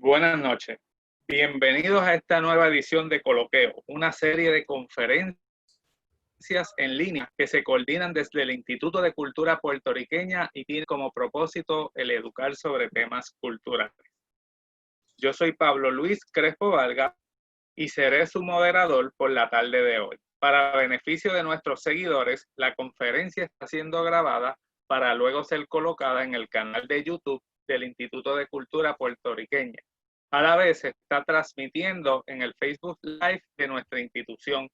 Buenas noches. Bienvenidos a esta nueva edición de Coloqueo, una serie de conferencias en línea que se coordinan desde el Instituto de Cultura Puertorriqueña y tienen como propósito el educar sobre temas culturales. Yo soy Pablo Luis Crespo Valga y seré su moderador por la tarde de hoy. Para beneficio de nuestros seguidores, la conferencia está siendo grabada para luego ser colocada en el canal de YouTube del Instituto de Cultura Puertorriqueña. A la vez se está transmitiendo en el Facebook Live de nuestra institución.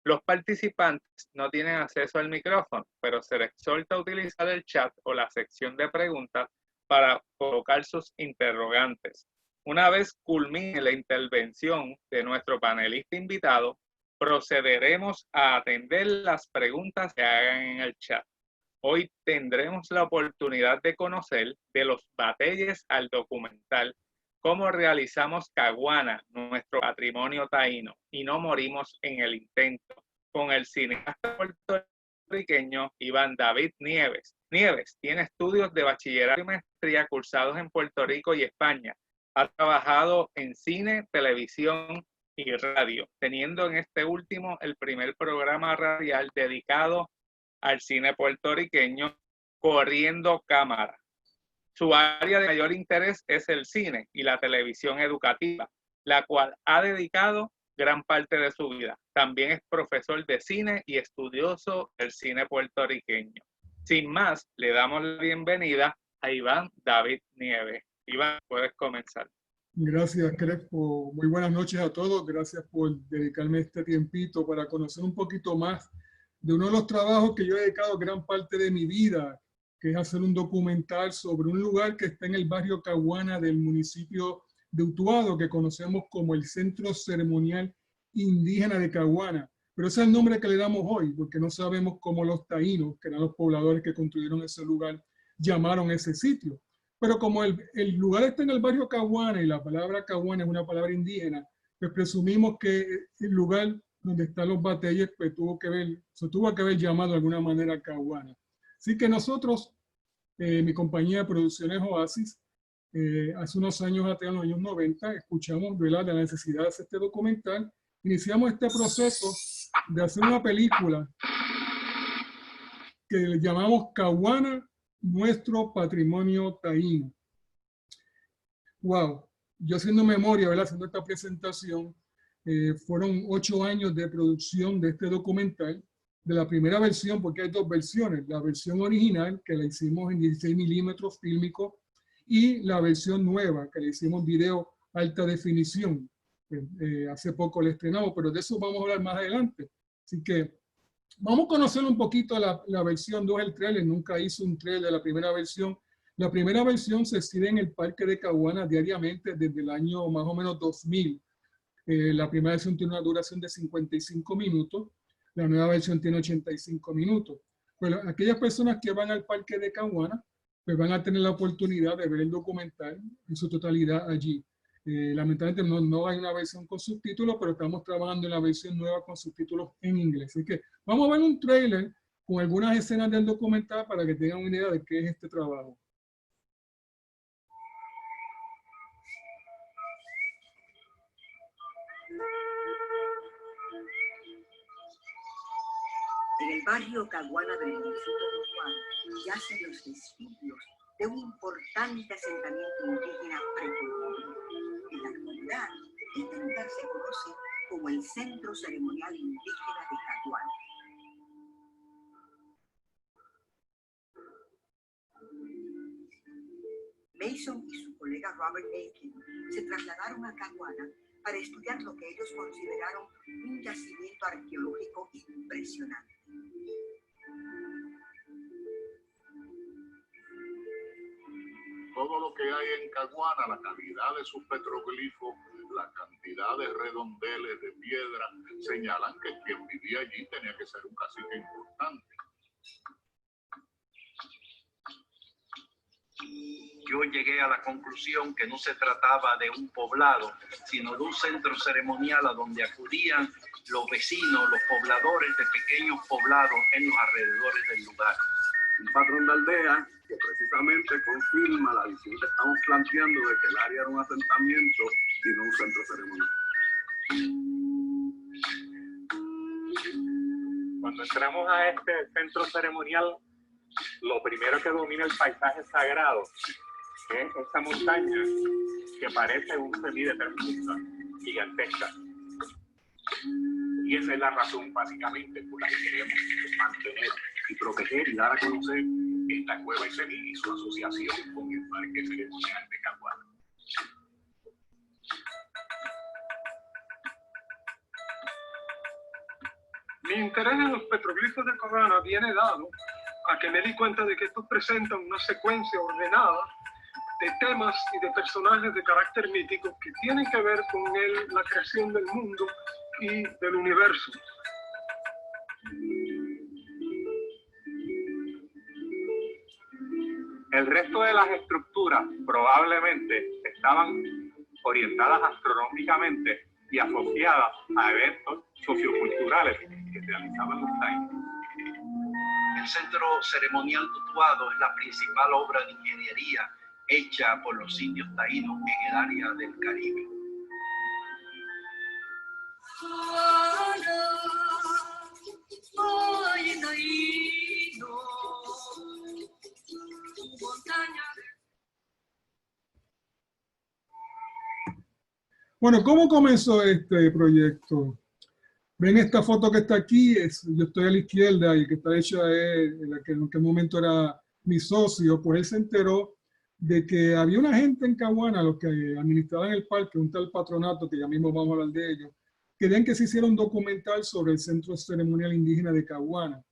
Los participantes no tienen acceso al micrófono, pero se les exhorta a utilizar el chat o la sección de preguntas para colocar sus interrogantes. Una vez culmine la intervención de nuestro panelista invitado, procederemos a atender las preguntas que hagan en el chat. Hoy tendremos la oportunidad de conocer de los batalles al documental cómo realizamos Caguana, nuestro patrimonio taíno, y no morimos en el intento, con el cineasta puertorriqueño Iván David Nieves. Nieves tiene estudios de bachillerato y maestría cursados en Puerto Rico y España. Ha trabajado en cine, televisión y radio, teniendo en este último el primer programa radial dedicado al cine puertorriqueño, Corriendo Cámara. Su área de mayor interés es el cine y la televisión educativa, la cual ha dedicado gran parte de su vida. También es profesor de cine y estudioso del cine puertorriqueño. Sin más, le damos la bienvenida a Iván David Nieves. Iván, puedes comenzar. Gracias, Crespo. Muy buenas noches a todos. Gracias por dedicarme este tiempito para conocer un poquito más de uno de los trabajos que yo he dedicado gran parte de mi vida, que es hacer un documental sobre un lugar que está en el barrio Caguana del municipio de Utuado, que conocemos como el Centro Ceremonial Indígena de Caguana. Pero ese es el nombre que le damos hoy, porque no sabemos cómo los taínos, que eran los pobladores que construyeron ese lugar, llamaron ese sitio. Pero como el lugar está en el barrio Caguana y la palabra Caguana es una palabra indígena, pues presumimos que el lugar donde están los batalles pues tuvo que haber llamado de alguna manera Caguana. Así que nosotros, mi compañía de producciones Oasis, hace unos años, hasta los años 90, escuchamos, ¿verdad?, la necesidad de hacer este documental. Iniciamos este proceso de hacer una película que le llamamos Caguana, nuestro patrimonio taíno. Wow, yo haciendo memoria, ¿verdad?, haciendo esta presentación, fueron 8 años de producción de este documental, de la primera versión, porque hay 2 versiones, la versión original, que la hicimos en 16 milímetros fílmico, y la versión nueva, que la hicimos en video alta definición. Hace poco la estrenamos, pero de eso vamos a hablar más adelante. Así que vamos a conocer un poquito la versión 2, el trailer. Nunca hice un trailer de la primera versión. La primera versión se exhibe en el Parque de Caguana diariamente desde el año más o menos 2000. La primera versión tiene una duración de 55 minutos. La nueva versión tiene 85 minutos. Bueno, aquellas personas que van al Parque de Caguana, pues van a tener la oportunidad de ver el documental en su totalidad allí. Lamentablemente no hay una versión con subtítulos, pero estamos trabajando en la versión nueva con subtítulos en inglés. Así que vamos a ver un trailer con algunas escenas del documental para que tengan una idea de qué es este trabajo. En el barrio Caguana del municipio de Utuado yacen los vestigios de un importante asentamiento indígena precolombino. En la actualidad, este lugar se conoce como el Centro Ceremonial Indígena de Caguana. Mason y su colega Robert Aiken se trasladaron a Caguana para estudiar lo que ellos consideraron un yacimiento arqueológico impresionante. Todo lo que hay en Caguana, la calidad de sus petroglifos, la cantidad de redondeles de piedra, señalan que quien vivía allí tenía que ser un cacique importante. Yo llegué a la conclusión que no se trataba de un poblado, sino de un centro ceremonial a donde acudían los vecinos, los pobladores de pequeños poblados en los alrededores del lugar. un patrón de aldea que precisamente confirma la visión que estamos planteando de que el área era un asentamiento y no un centro ceremonial. Cuando entramos a este centro ceremonial, lo primero que domina el paisaje sagrado es esta montaña que parece un semideterminista gigantesca. Y esa es la razón, básicamente, por la que queremos mantener y proteger y dar a conocer esta cueva y su asociación con el Parque Ceremonial de Caguana. Mi interés en los petroglifos de Caguana viene dado a que me di cuenta de que estos presentan una secuencia ordenada de temas y de personajes de carácter mítico que tienen que ver con la creación del mundo y del universo. El resto de las estructuras probablemente estaban orientadas astronómicamente y asociadas a eventos socioculturales que se realizaban en los taínos. El centro ceremonial Tutuado es la principal obra de ingeniería hecha por los indios taínos en el área del Caribe. Bueno, ¿cómo comenzó este proyecto? Ven esta foto que está aquí, yo estoy a la izquierda y que está hecha en la que en aquel momento era mi socio, pues él se enteró de que había una gente en Caguana, los que administraban el parque, un tal patronato, que ya mismo vamos a hablar de ellos, querían que se hiciera un documental sobre el Centro Ceremonial Indígena de Caguana.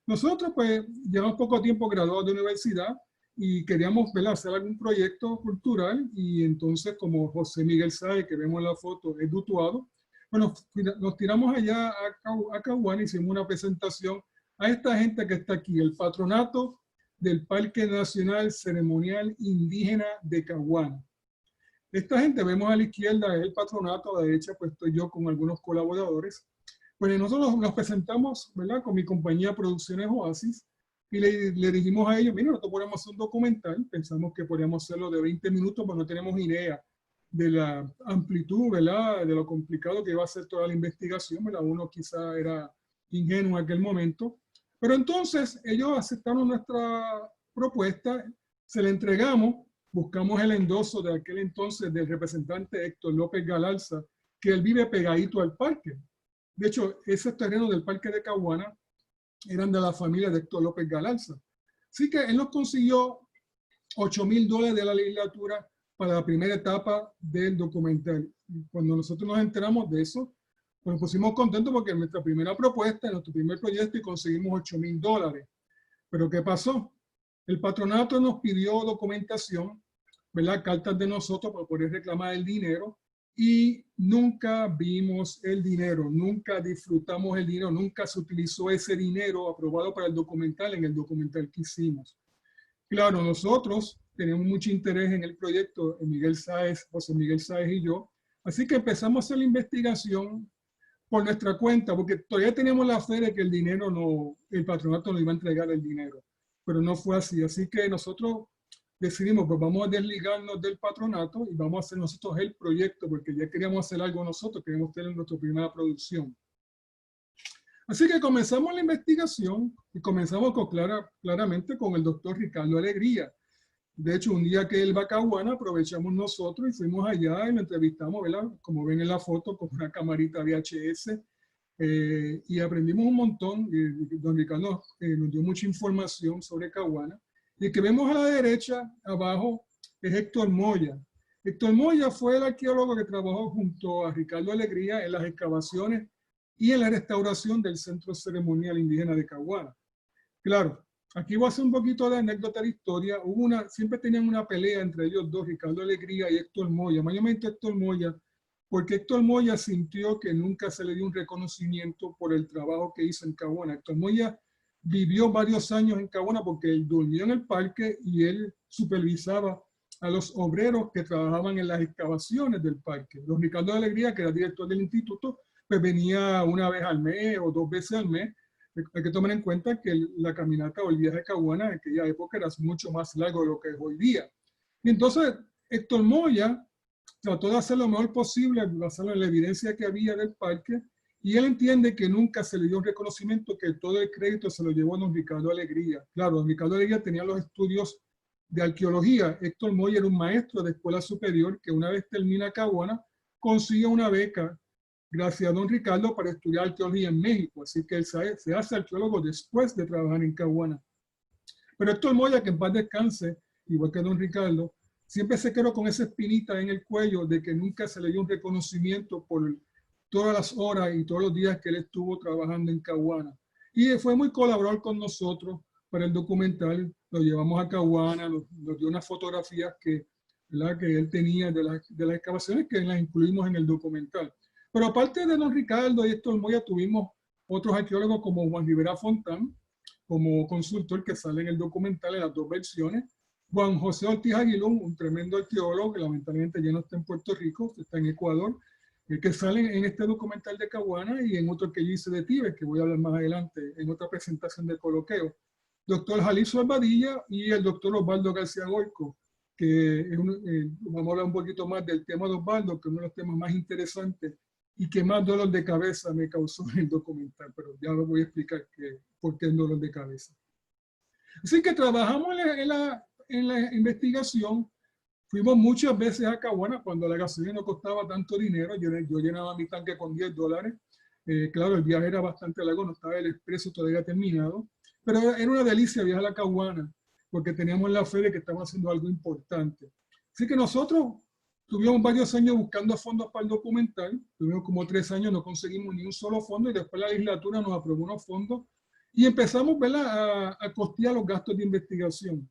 Nosotros pues llevamos poco tiempo graduados de universidad y queríamos, ¿verdad?, hacer algún proyecto cultural, y entonces como José Miguel Sáez, que vemos en la foto, es dutuado, bueno, nos tiramos allá a Caguana y hicimos una presentación a esta gente que está aquí, el patronato del Parque Nacional Ceremonial Indígena de Caguana. Esta gente, vemos a la izquierda, es el patronato, a la derecha pues estoy yo con algunos colaboradores. Pues nosotros nos presentamos, ¿verdad?, con mi compañía Producciones Oasis, y le dijimos a ellos, mira, nosotros podemos hacer un documental, pensamos que podríamos hacerlo de 20 minutos, pero no tenemos idea de la amplitud, ¿verdad?, de lo complicado que iba a ser toda la investigación, ¿verdad? Uno quizá era ingenuo en aquel momento. Pero entonces ellos aceptaron nuestra propuesta, se la entregamos, buscamos el endoso de aquel entonces del representante Héctor López Galarza, que él vive pegadito al parque. De hecho, esos terrenos del Parque de Caguana eran de la familia de Héctor López Galarza. Así que él nos consiguió $8,000 de la legislatura para la primera etapa del documental. Y cuando nosotros nos enteramos de eso, pues nos pusimos contentos porque en nuestra primera propuesta, en nuestro primer proyecto, y conseguimos $8,000. Pero ¿qué pasó? El patronato nos pidió documentación, ¿verdad?, cartas de nosotros para poder reclamar el dinero, y nunca vimos el dinero, nunca disfrutamos el dinero, nunca se utilizó ese dinero aprobado para el documental en el documental que hicimos. Claro, nosotros tenemos mucho interés en el proyecto, Miguel Sáez, José Miguel Sáez y yo, así que empezamos a hacer la investigación por nuestra cuenta, porque todavía tenemos la fe de que el dinero no, el patronato nos iba a entregar el dinero, pero no fue así. Así que nosotros decidimos, pues vamos a desligarnos del patronato y vamos a hacer nosotros el proyecto, porque ya queríamos hacer algo nosotros, queríamos tener nuestra primera producción. Así que comenzamos la investigación y comenzamos claramente con el doctor Ricardo Alegría. De hecho, un día que él va a Caguana, aprovechamos nosotros y fuimos allá y lo entrevistamos, ¿verdad?, como ven en la foto, con una camarita VHS, y aprendimos un montón. Don Ricardo nos dio mucha información sobre Caguana. Y el que vemos a la derecha, abajo, es Héctor Moya. Héctor Moya fue el arqueólogo que trabajó junto a Ricardo Alegría en las excavaciones y en la restauración del Centro Ceremonial Indígena de Caguana. Claro, aquí voy a hacer un poquito de anécdota de historia. Siempre tenían una pelea entre ellos dos, Ricardo Alegría y Héctor Moya, mayormente Héctor Moya, porque Héctor Moya sintió que nunca se le dio un reconocimiento por el trabajo que hizo en Caguana. Héctor Moya vivió varios años en Caguana porque él durmió en el parque y él supervisaba a los obreros que trabajaban en las excavaciones del parque. Don Ricardo Alegría, que era director del instituto, pues venía una vez al mes o 2 veces al mes hay que tomar en cuenta que la caminata o el viaje a Caguana en aquella época era mucho más largo de lo que es hoy día. Y entonces Héctor Moya trató de hacer lo mejor posible, basado en la evidencia que había del parque, y él entiende que nunca se le dio un reconocimiento, que todo el crédito se lo llevó a don Ricardo Alegría. Claro, don Ricardo Alegría tenía los estudios de arqueología. Héctor Moya era un maestro de escuela superior que una vez termina Caguana, consigue una beca, gracias a don Ricardo, para estudiar arqueología en México. Así que él se hace arqueólogo después de trabajar en Caguana. Pero Héctor Moya, que en paz descanse, igual que don Ricardo, siempre se quedó con esa espinita en el cuello de que nunca se le dio un reconocimiento por todas las horas y todos los días que él estuvo trabajando en Caguana. Y fue muy colaborador con nosotros para el documental. Lo llevamos a Caguana, nos dio unas fotografías que él tenía de las excavaciones, que las incluimos en el documental. Pero aparte de don Ricardo y Héctor Moya, tuvimos otros arqueólogos como Juan Rivera Fontán, como consultor, que sale en el documental en las dos versiones. Juan José Ortiz Aguilón, un tremendo arqueólogo que lamentablemente ya no está en Puerto Rico, está en Ecuador, que sale en este documental de Caguana y en otro que yo hice de Tibes, que voy a hablar más adelante en otra presentación de coloqueo. Doctor Jalisco Albadilla y el doctor Osvaldo García Goico, que vamos a hablar un poquito más del tema de Osvaldo, que es uno de los temas más interesantes y que más dolor de cabeza me causó en el documental, pero ya lo voy a explicar por qué es dolor de cabeza. Así que trabajamos en la investigación. Fuimos muchas veces a Caguana cuando la gasolina no costaba tanto dinero. Yo llenaba mi tanque con $10. Claro, el viaje era bastante largo, no estaba el expreso todavía terminado, pero era una delicia viajar a Caguana porque teníamos la fe de que estábamos haciendo algo importante. Así que nosotros tuvimos varios años buscando fondos para el documental. Tuvimos como 3 años, no conseguimos ni un solo fondo y después la legislatura nos aprobó unos fondos y empezamos, ¿verdad?, a costear los gastos de investigación.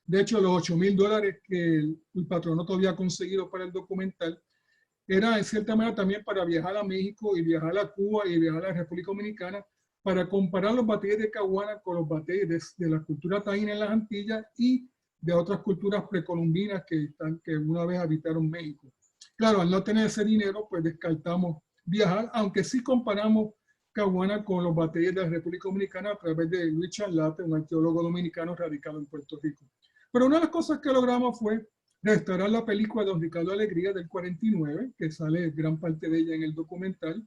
De hecho, los $8,000 que el patronato había conseguido para el documental era en cierta manera también para viajar a México y viajar a Cuba y viajar a la República Dominicana para comparar los batalles de Caguana con los batalles de la cultura taína en las Antillas y de otras culturas precolombinas que una vez habitaron México. Claro, al no tener ese dinero, pues descartamos viajar, aunque sí comparamos Caguana con los batalles de la República Dominicana a través de Luis Charlate, un arqueólogo dominicano radicado en Puerto Rico. Pero una de las cosas que logramos fue restaurar la película de don Ricardo Alegría del 49, que sale gran parte de ella en el documental.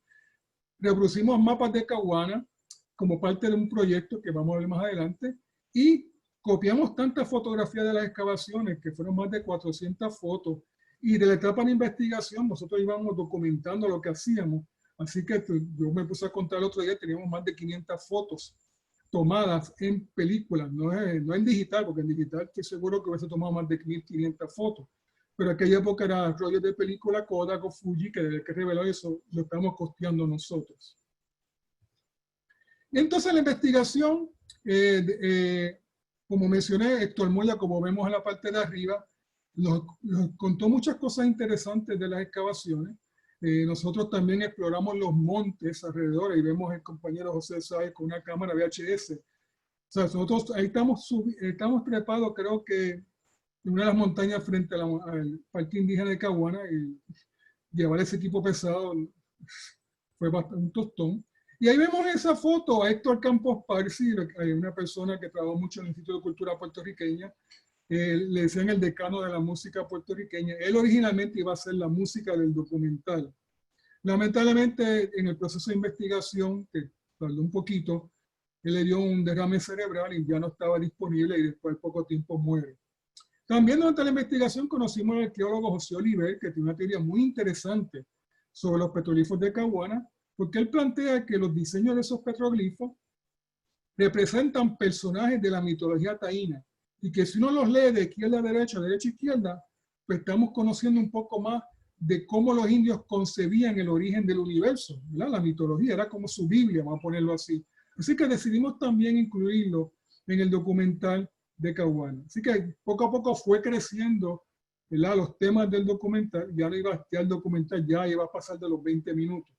Reproducimos mapas de Caguana como parte de un proyecto que vamos a ver más adelante y copiamos tantas fotografías de las excavaciones, que fueron más de 400 fotos, y de la etapa de investigación nosotros íbamos documentando lo que hacíamos. Así que yo me puse a contar el otro día, teníamos más de 500 fotos tomadas en películas, no en digital, porque en digital estoy seguro que hubiese tomado más de 1.500 fotos. Pero aquella época era rollos de película, Kodak o Fuji, que desde que reveló eso lo estamos costeando nosotros. Y entonces la investigación, como mencioné, Héctor Moya, como vemos en la parte de arriba, nos contó muchas cosas interesantes de las excavaciones. Nosotros también exploramos los montes alrededor y vemos al compañero José Sáez con una cámara VHS. O sea, nosotros ahí estamos trepados, creo que en una de las montañas frente al Parque Indígena de Caguana, y llevar ese equipo pesado fue bastante un tostón. Y ahí vemos esa foto a Héctor Campos Parsi, una persona que trabajó mucho en el Instituto de Cultura Puertorriqueña. Le decían el decano de la música puertorriqueña. Él originalmente iba a hacer la música del documental. Lamentablemente, en el proceso de investigación, que tardó un poquito, él le dio un derrame cerebral y ya no estaba disponible y después de poco tiempo muere. También durante la investigación conocimos al arqueólogo José Oliver, que tiene una teoría muy interesante sobre los petroglifos de Caguana, porque él plantea que los diseños de esos petroglifos representan personajes de la mitología taína, y que si uno los lee de izquierda a derecha a izquierda, pues estamos conociendo un poco más de cómo los indios concebían el origen del universo, ¿verdad? La mitología era como su Biblia, vamos a ponerlo así. Así que decidimos también incluirlo en el documental de Caguana. Así que poco a poco fue creciendo, ¿verdad?, los temas del documental. Ya el documental ya iba a pasar de los 20 minutos,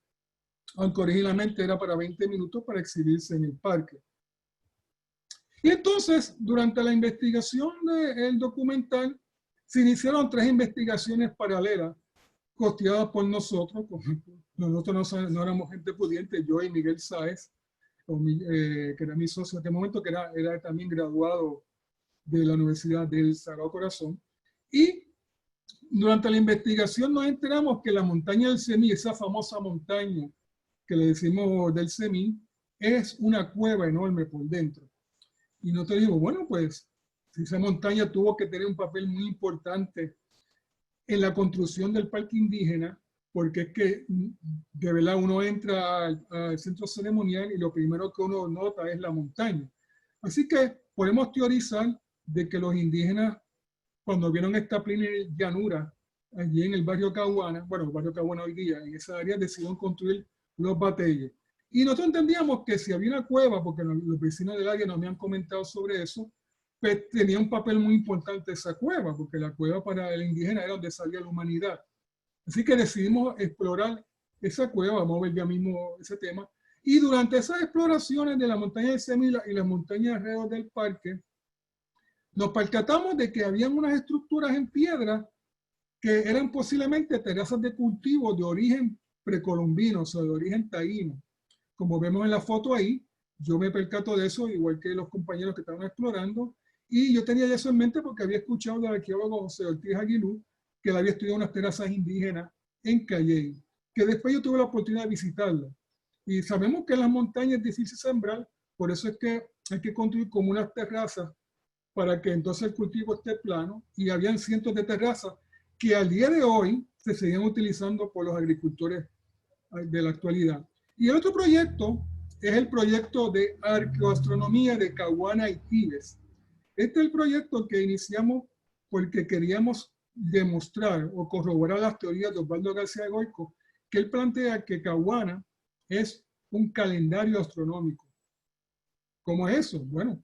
aunque originalmente era para 20 minutos para exhibirse en el parque. Y entonces, durante la investigación del documental, se iniciaron 3 investigaciones paralelas, costeadas por nosotros. Nosotros no éramos gente pudiente, yo y Miguel Sáez. que era mi socio en aquel momento, que era también graduado de la Universidad del Sagrado Corazón. Y durante la investigación nos enteramos que la montaña del Semí, esa famosa montaña que le decimos del Semí, es una cueva enorme por dentro. Y nosotros dijimos, bueno, pues esa montaña tuvo que tener un papel muy importante en la construcción del parque indígena, porque es que de verdad uno entra al centro ceremonial y lo primero que uno nota es la montaña. Así que podemos teorizar de que los indígenas, cuando vieron esta plena llanura allí en el barrio Caguana, bueno, el barrio Caguana hoy día, en esa área decidieron construir los batalles. Y nosotros entendíamos que si había una cueva, porque los vecinos del área nos habían comentado sobre eso, pues tenía un papel muy importante esa cueva, porque la cueva para el indígena era donde salía la humanidad. Así que decidimos explorar esa cueva, vamos a ver ya mismo ese tema. Y durante esas exploraciones de la montaña de Semí y las montañas alrededor del parque, nos percatamos de que habían unas estructuras en piedra que eran posiblemente terrazas de cultivo de origen precolombino, o sea, de origen taíno. Como vemos en la foto ahí, yo me percato de eso, igual que los compañeros que estaban explorando, y yo tenía eso en mente porque había escuchado del arqueólogo José Ortiz Aguilú que él había estudiado unas terrazas indígenas en Calley, que después yo tuve la oportunidad de visitarlas. Y sabemos que en las montañas es difícil sembrar, por eso es que hay que construir como unas terrazas para que entonces el cultivo esté plano, y habían cientos de terrazas que al día de hoy se seguían utilizando por los agricultores de la actualidad. Y el otro proyecto es el proyecto de arqueoastronomía de Caguana y Tibes. Este es el proyecto que iniciamos porque queríamos demostrar o corroborar las teorías de Osvaldo García Goico, que él plantea que Caguana es un calendario astronómico. ¿Cómo es eso? Bueno,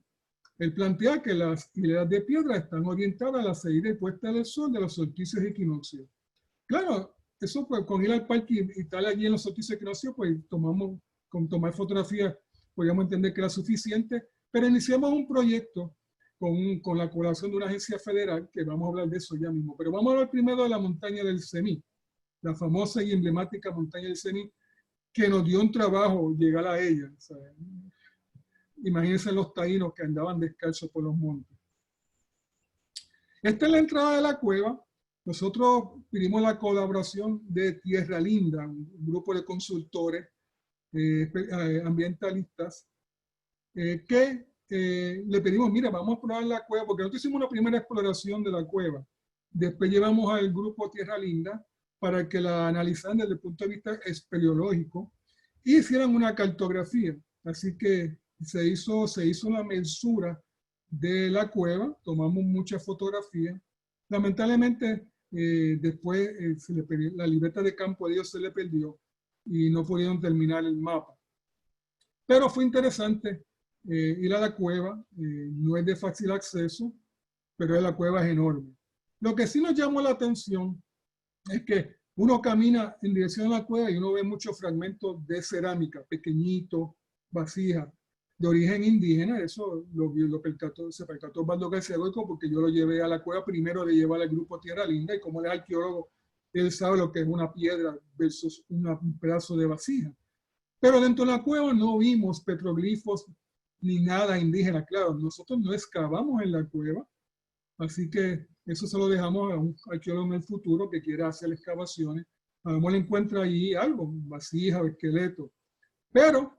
él plantea que las hileras de piedra están orientadas a la salida y puesta del sol de los solsticios y equinoccios. Claro, eso pues con ir al parque y estar allí en los solsticios y equinoccios, pues con tomar fotografías, podíamos entender que era suficiente, pero iniciamos un proyecto con la colaboración de una agencia federal, que vamos a hablar de eso ya mismo. Pero vamos a hablar primero de la montaña del Semí, la famosa y emblemática montaña del Semí, que nos dio un trabajo llegar a ella. O sea, imagínense los taínos que andaban descalzos por los montes. Esta es la entrada de la cueva. Nosotros pedimos la colaboración de Tierra Linda, un grupo de consultores ambientalistas, que le pedimos, mira, vamos a explorar la cueva, porque nosotros hicimos una primera exploración de la cueva. Después llevamos al grupo Tierra Linda para que la analizaran desde el punto de vista espeleológico y hicieran una cartografía. Así que se hizo la mensura de la cueva, tomamos muchas fotografías. Lamentablemente, después la libreta de campo de ellos se le perdió y no pudieron terminar el mapa. Pero fue interesante ir a la cueva. No es de fácil acceso, pero la cueva es enorme. Lo que sí nos llamó la atención es que uno camina en dirección a la cueva y uno ve muchos fragmentos de cerámica, pequeñitos, vasijas, de origen indígena. Eso se percató Osvaldo García Goico, porque yo lo llevé a la cueva primero de llevar al grupo Tierra Linda, y como él es arqueólogo, él sabe lo que es una piedra versus un pedazo de vasija. Pero dentro de la cueva no vimos petroglifos ni nada indígena. Claro, nosotros no excavamos en la cueva, así que eso se lo dejamos a un arqueólogo en el futuro que quiera hacer excavaciones. A lo mejor le encuentra ahí algo, vasija o esqueleto. Pero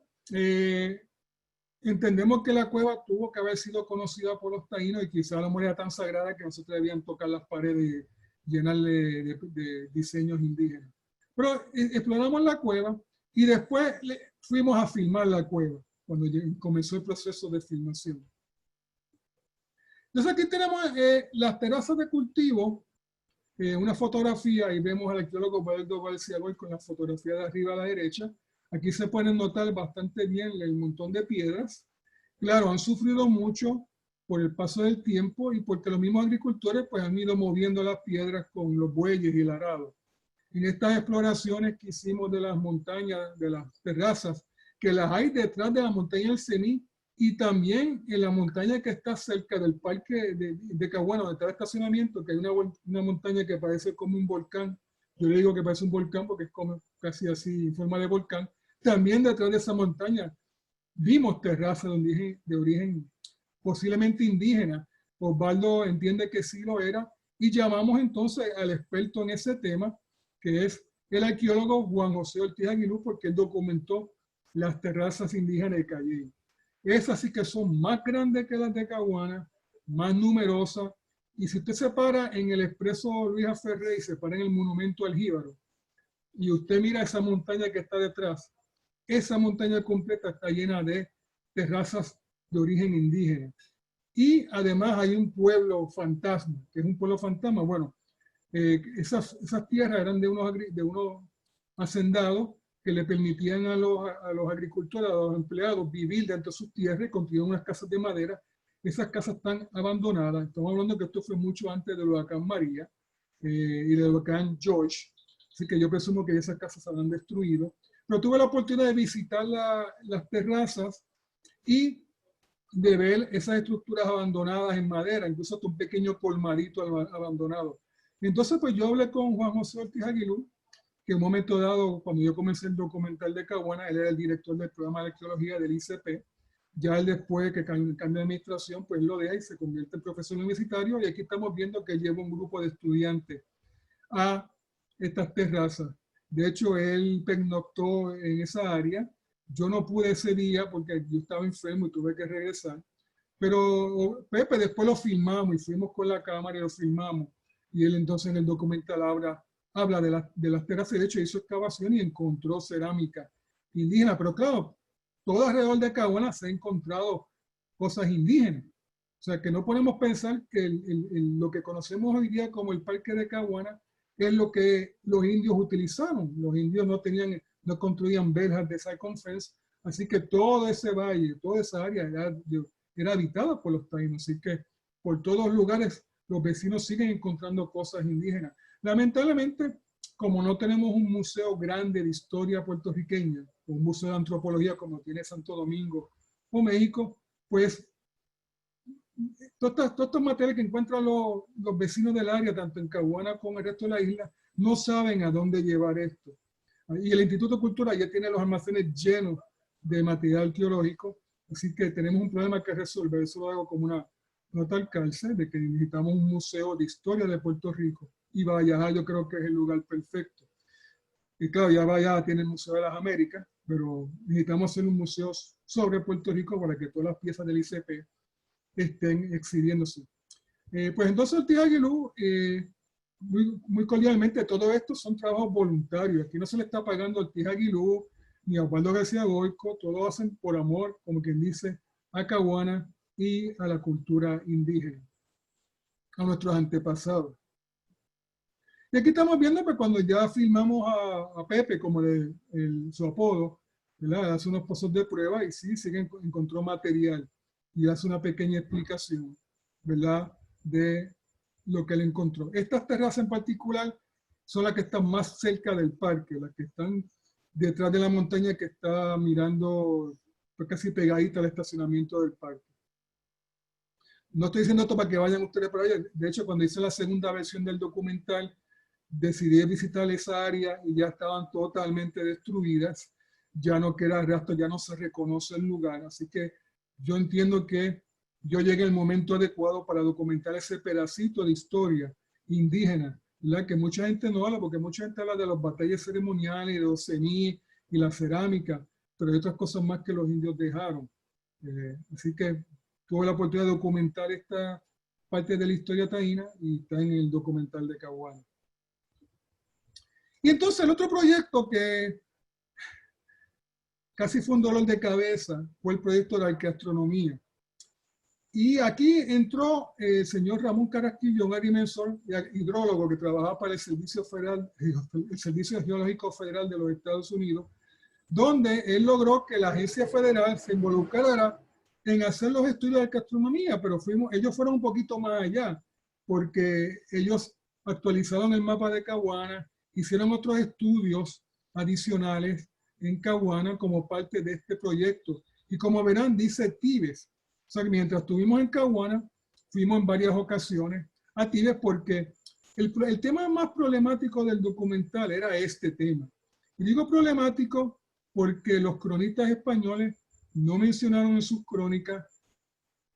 entendemos que la cueva tuvo que haber sido conocida por los taínos, y quizá la moneda tan sagrada que nosotros debían tocar las paredes y llenarle de diseños indígenas. Pero exploramos la cueva y después fuimos a filmar la cueva, cuando comenzó el proceso de filmación. Entonces aquí tenemos las terrazas de cultivo, una fotografía, y vemos al arqueólogo Osvaldo García Goico con la fotografía de arriba a la derecha. Aquí se pueden notar bastante bien el montón de piedras. Claro, han sufrido mucho por el paso del tiempo y porque los mismos agricultores pues, han ido moviendo las piedras con los bueyes y el arado. En estas exploraciones que hicimos de las montañas, de las terrazas, que las hay detrás de la montaña del Semí, y también en la montaña que está cerca del parque de Caguana, donde está el estacionamiento, que hay una montaña que parece como un volcán. Yo le digo que parece un volcán porque es como casi así en forma de volcán. También detrás de esa montaña vimos terrazas de origen posiblemente indígena. Osvaldo entiende que sí lo era y llamamos entonces al experto en ese tema, que es el arqueólogo Juan José Ortiz Aguilú, porque él documentó las terrazas indígenas de Cayey. Esas sí que son más grandes que las de Caguana, más numerosas. Y si usted se para en el expreso Luis Ferré y se para en el monumento al Jíbaro, y usted mira esa montaña que está detrás, esa montaña completa está llena de terrazas de origen indígena. Y además hay un pueblo fantasma, que es un pueblo fantasma. Bueno, esas tierras eran de unos hacendados que le permitían a los agricultores, a los empleados vivir dentro de sus tierras y construir unas casas de madera. Esas casas están abandonadas. Estamos hablando que esto fue mucho antes del huracán María y del huracán George. Así que yo presumo que esas casas se habrán destruido. Pero tuve la oportunidad de visitar las terrazas y de ver esas estructuras abandonadas en madera, incluso hasta un pequeño colmadito abandonado. Entonces, pues yo hablé con Juan José Ortiz Aguilú, que en un momento dado, cuando yo comencé el documental de Caguana, él era el director del programa de arqueología del ICP. Ya él después que cambia de administración, pues lo deja y se convierte en profesor universitario. Y aquí estamos viendo que lleva un grupo de estudiantes a estas terrazas. De hecho, él pernoctó en esa área. Yo no pude ese día porque yo estaba enfermo y tuve que regresar. Pero Pepe, después lo filmamos y fuimos con la cámara y lo filmamos. Y él entonces en el documental habla de las terrazas. De hecho, hizo excavación y encontró cerámica indígena. Pero claro, todo alrededor de Caguana se ha encontrado cosas indígenas. O sea, que no podemos pensar que lo que conocemos hoy día como el Parque de Caguana es lo que los indios utilizaron. Los indios no construían verjas de circunferencia, así que todo ese valle, toda esa área era habitada por los taínos. Así que por todos lugares los vecinos siguen encontrando cosas indígenas. Lamentablemente, como no tenemos un museo grande de historia puertorriqueña, un museo de antropología como tiene Santo Domingo o México, pues todos estos materiales que encuentran los vecinos del área, tanto en Caguana como en el resto de la isla, no saben a dónde llevar esto. Y el Instituto de Cultura ya tiene los almacenes llenos de material arqueológico, así que tenemos un problema que resolver. Eso lo hago como una nota al calce de que necesitamos un museo de historia de Puerto Rico. Y Valleja yo creo que es el lugar perfecto. Y claro, ya Valleja tiene el Museo de las Américas, pero necesitamos hacer un museo sobre Puerto Rico para que todas las piezas del ICP estén exhibiéndose. Pues entonces Ortiz Aguilú, muy cordialmente, todo esto son trabajos voluntarios. Aquí no se le está pagando a Ortiz Aguilú ni a Osvaldo García Goico, todo lo hacen por amor, como quien dice, a Caguana y a la cultura indígena, a nuestros antepasados. Y aquí estamos viendo pues, cuando ya filmamos a Pepe, como su apodo, ¿verdad? Hace unos pozos de prueba y sí, encontró material y hace una pequeña explicación, ¿verdad?, de lo que él encontró. Estas terrazas en particular son las que están más cerca del parque, las que están detrás de la montaña que está mirando pues, casi pegadita al estacionamiento del parque. No estoy diciendo esto para que vayan ustedes por allá. De hecho, cuando hice la segunda versión del documental, decidí visitar esa área y ya estaban totalmente destruidas. Ya no queda rastro, ya no se reconoce el lugar. Así que yo entiendo que yo llegué el momento adecuado para documentar ese pedacito de historia indígena, ¿verdad? Que mucha gente no habla, porque mucha gente habla de las batallas ceremoniales, de los cení y la cerámica, pero hay otras cosas más que los indios dejaron. Así que tuve la oportunidad de documentar esta parte de la historia taína y está en el documental de Caguana. Y entonces el otro proyecto que casi fue un dolor de cabeza fue el proyecto de arqueastronomía. Y aquí entró el señor Ramón Carrasquillo, un agrimensor y hidrólogo que trabajaba para el Servicio Geológico Federal de los Estados Unidos, donde él logró que la agencia federal se involucrara en hacer los estudios de arqueastronomía, pero ellos fueron un poquito más allá, porque ellos actualizaron el mapa de Caguana, hicieron otros estudios adicionales en Caguana como parte de este proyecto. Y como verán, dice Tibes. O sea, que mientras estuvimos en Caguana, fuimos en varias ocasiones a Tibes porque el tema más problemático del documental era este tema. Y digo problemático porque los cronistas españoles no mencionaron en sus crónicas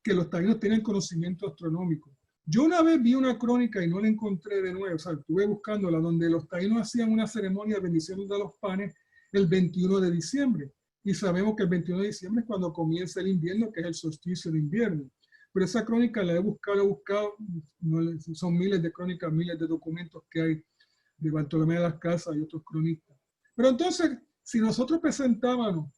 que los taínos tienen conocimiento astronómico. Yo una vez vi una crónica y no la encontré de nuevo, o sea, estuve buscándola, donde los taínos hacían una ceremonia de bendición de los panes el 21 de diciembre. Y sabemos que el 21 de diciembre es cuando comienza el invierno, que es el solsticio de invierno. Pero esa crónica la he buscado, no, son miles de crónicas, miles de documentos que hay de Bartolomé de las Casas y otros cronistas. Pero entonces, si nosotros presentábamos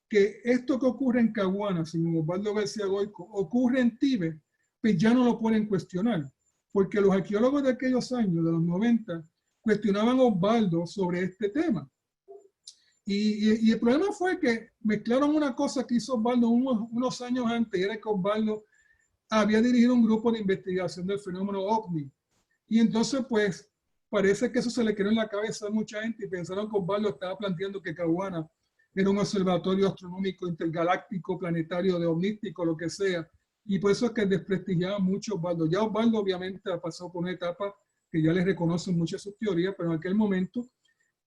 que esto que ocurre en Caguana, según Osvaldo García Goico, ocurre en Tíbet, pues ya no lo pueden cuestionar. Porque los arqueólogos de aquellos años, de los 90, cuestionaban a Osvaldo sobre este tema. Y el problema fue que mezclaron una cosa que hizo Osvaldo unos años antes, y era que Osvaldo había dirigido un grupo de investigación del fenómeno OVNI. Y entonces, pues, parece que eso se le quedó en la cabeza a mucha gente y pensaron que Osvaldo estaba planteando que Caguana era un observatorio astronómico intergaláctico, planetario, de ovnístico, lo que sea. Y por eso es que desprestigiaba mucho a Osvaldo. Ya Osvaldo obviamente ha pasado por una etapa que ya les reconocen muchas sus teorías, pero en aquel momento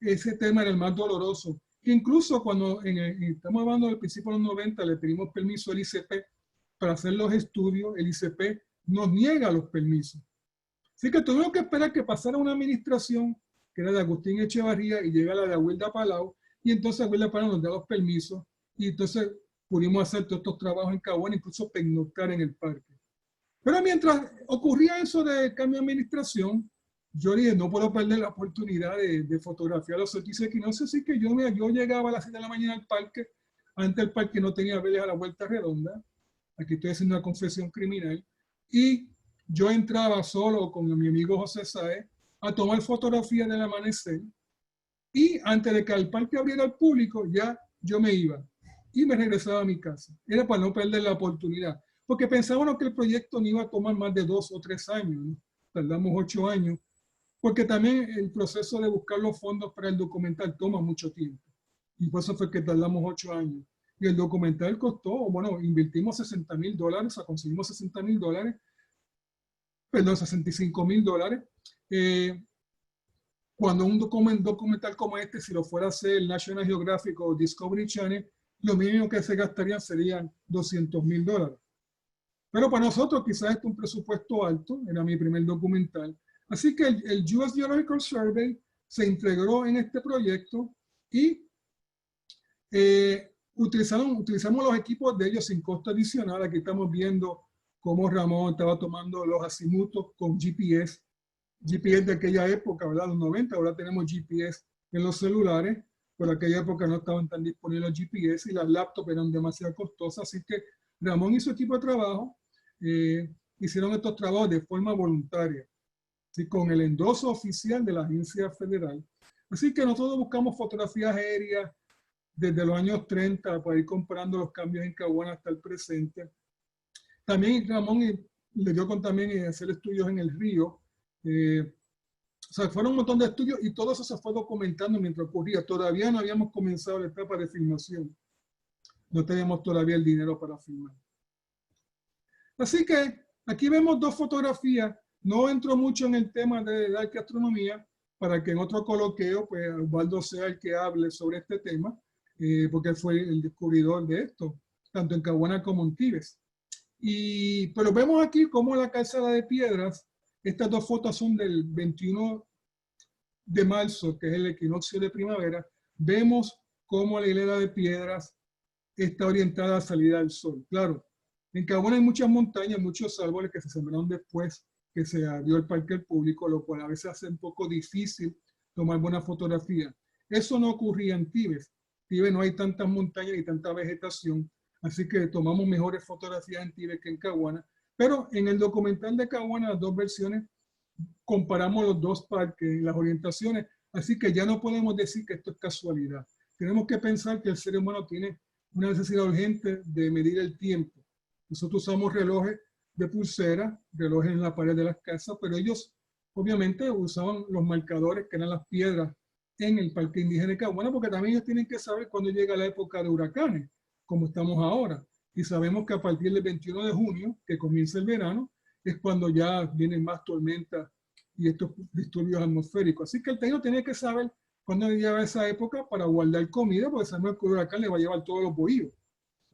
ese tema era el más doloroso. Incluso cuando estamos hablando del principio de los 90, le pedimos permiso al ICP para hacer los estudios, el ICP nos niega los permisos. Así que tuvimos que esperar que pasara una administración, que era de Agustín Echevarría, y llega la de Aguilda Palau, y entonces Aguilda Palau nos da los permisos, y entonces pudimos hacer todos estos trabajos en Caguana, incluso pernoctar en el parque. Pero mientras ocurría eso de cambio de administración, yo dije, no puedo perder la oportunidad de fotografiar los solsticios equinoccios, así que yo llegaba a las 7 de la mañana al parque. Antes el parque no tenía velas a la vuelta redonda. Aquí estoy haciendo una confesión criminal. Y yo entraba solo con mi amigo José Saez a tomar fotografías del amanecer. Y antes de que el parque abriera al público, ya yo me iba y me regresaba a mi casa. Era para no perder la oportunidad. Porque pensábamos que el proyecto no iba a tomar más de 2 o 3 años, ¿no? Tardamos 8 años. Porque también el proceso de buscar los fondos para el documental toma mucho tiempo. Y por eso fue que tardamos 8 años. Y el documental costó, bueno, invertimos $60,000, o sea, conseguimos $60,000, perdón, $65,000. Cuando un documental como este, si lo fuera a hacer el National Geographic o Discovery Channel, lo mínimo que se gastarían serían $200,000. Pero para nosotros quizás este es un presupuesto alto, era mi primer documental. Así que el US Geological Survey se integró en este proyecto y utilizamos los equipos de ellos sin costo adicional. Aquí estamos viendo cómo Ramón estaba tomando los azimutos con GPS de aquella época, ¿verdad? Los 90, ahora tenemos GPS en los celulares. Por aquella época no estaban tan disponibles los GPS y las laptops eran demasiado costosas. Así que Ramón y su equipo de trabajo hicieron estos trabajos de forma voluntaria, ¿sí? Con el endoso oficial de la agencia federal. Así que nosotros buscamos fotografías aéreas desde los años 30 para ir comparando los cambios en Caguana hasta el presente. También Ramón le dio con también hacer estudios en el río. O sea, fueron un montón de estudios y todo eso se fue documentando mientras ocurría. Todavía no habíamos comenzado la etapa de filmación. No teníamos todavía el dinero para filmar. Así que aquí vemos 2 fotografías. No entro mucho en el tema de arqueastronomía para que en otro coloquio, pues, Osvaldo sea el que hable sobre este tema, porque él fue el descubridor de esto, tanto en Caguana como en Tíbet. Pero vemos aquí cómo la calzada de piedras, estas 2 fotos son del 21 de marzo, que es el equinoccio de primavera. Vemos cómo la hilera de piedras está orientada a salida del sol. Claro, en Caguana hay muchas montañas, muchos árboles que se sembraron después que se abrió el parque al público, lo cual a veces hace un poco difícil tomar buena fotografía. Eso no ocurría en Tíbet. Tíbet no hay tantas montañas ni tanta vegetación, así que tomamos mejores fotografías en Tíbet que en Caguana. Pero en el documental de Caguana, las 2 versiones, comparamos los 2 parques, las orientaciones, así que ya no podemos decir que esto es casualidad. Tenemos que pensar que el ser humano tiene una necesidad urgente de medir el tiempo. Nosotros usamos relojes de pulsera, relojes en la pared de las casas, pero ellos obviamente usaban los marcadores que eran las piedras en el Parque Indígena de Caguana, porque también ellos tienen que saber cuándo llega la época de huracanes, como estamos ahora. Y sabemos que a partir del 21 de junio, que comienza el verano, es cuando ya vienen más tormentas y estos disturbios atmosféricos. Así que el taíno tiene que saber cuándo llega esa época para guardar comida, porque sabemos que el huracán le va a llevar todos los bohíos.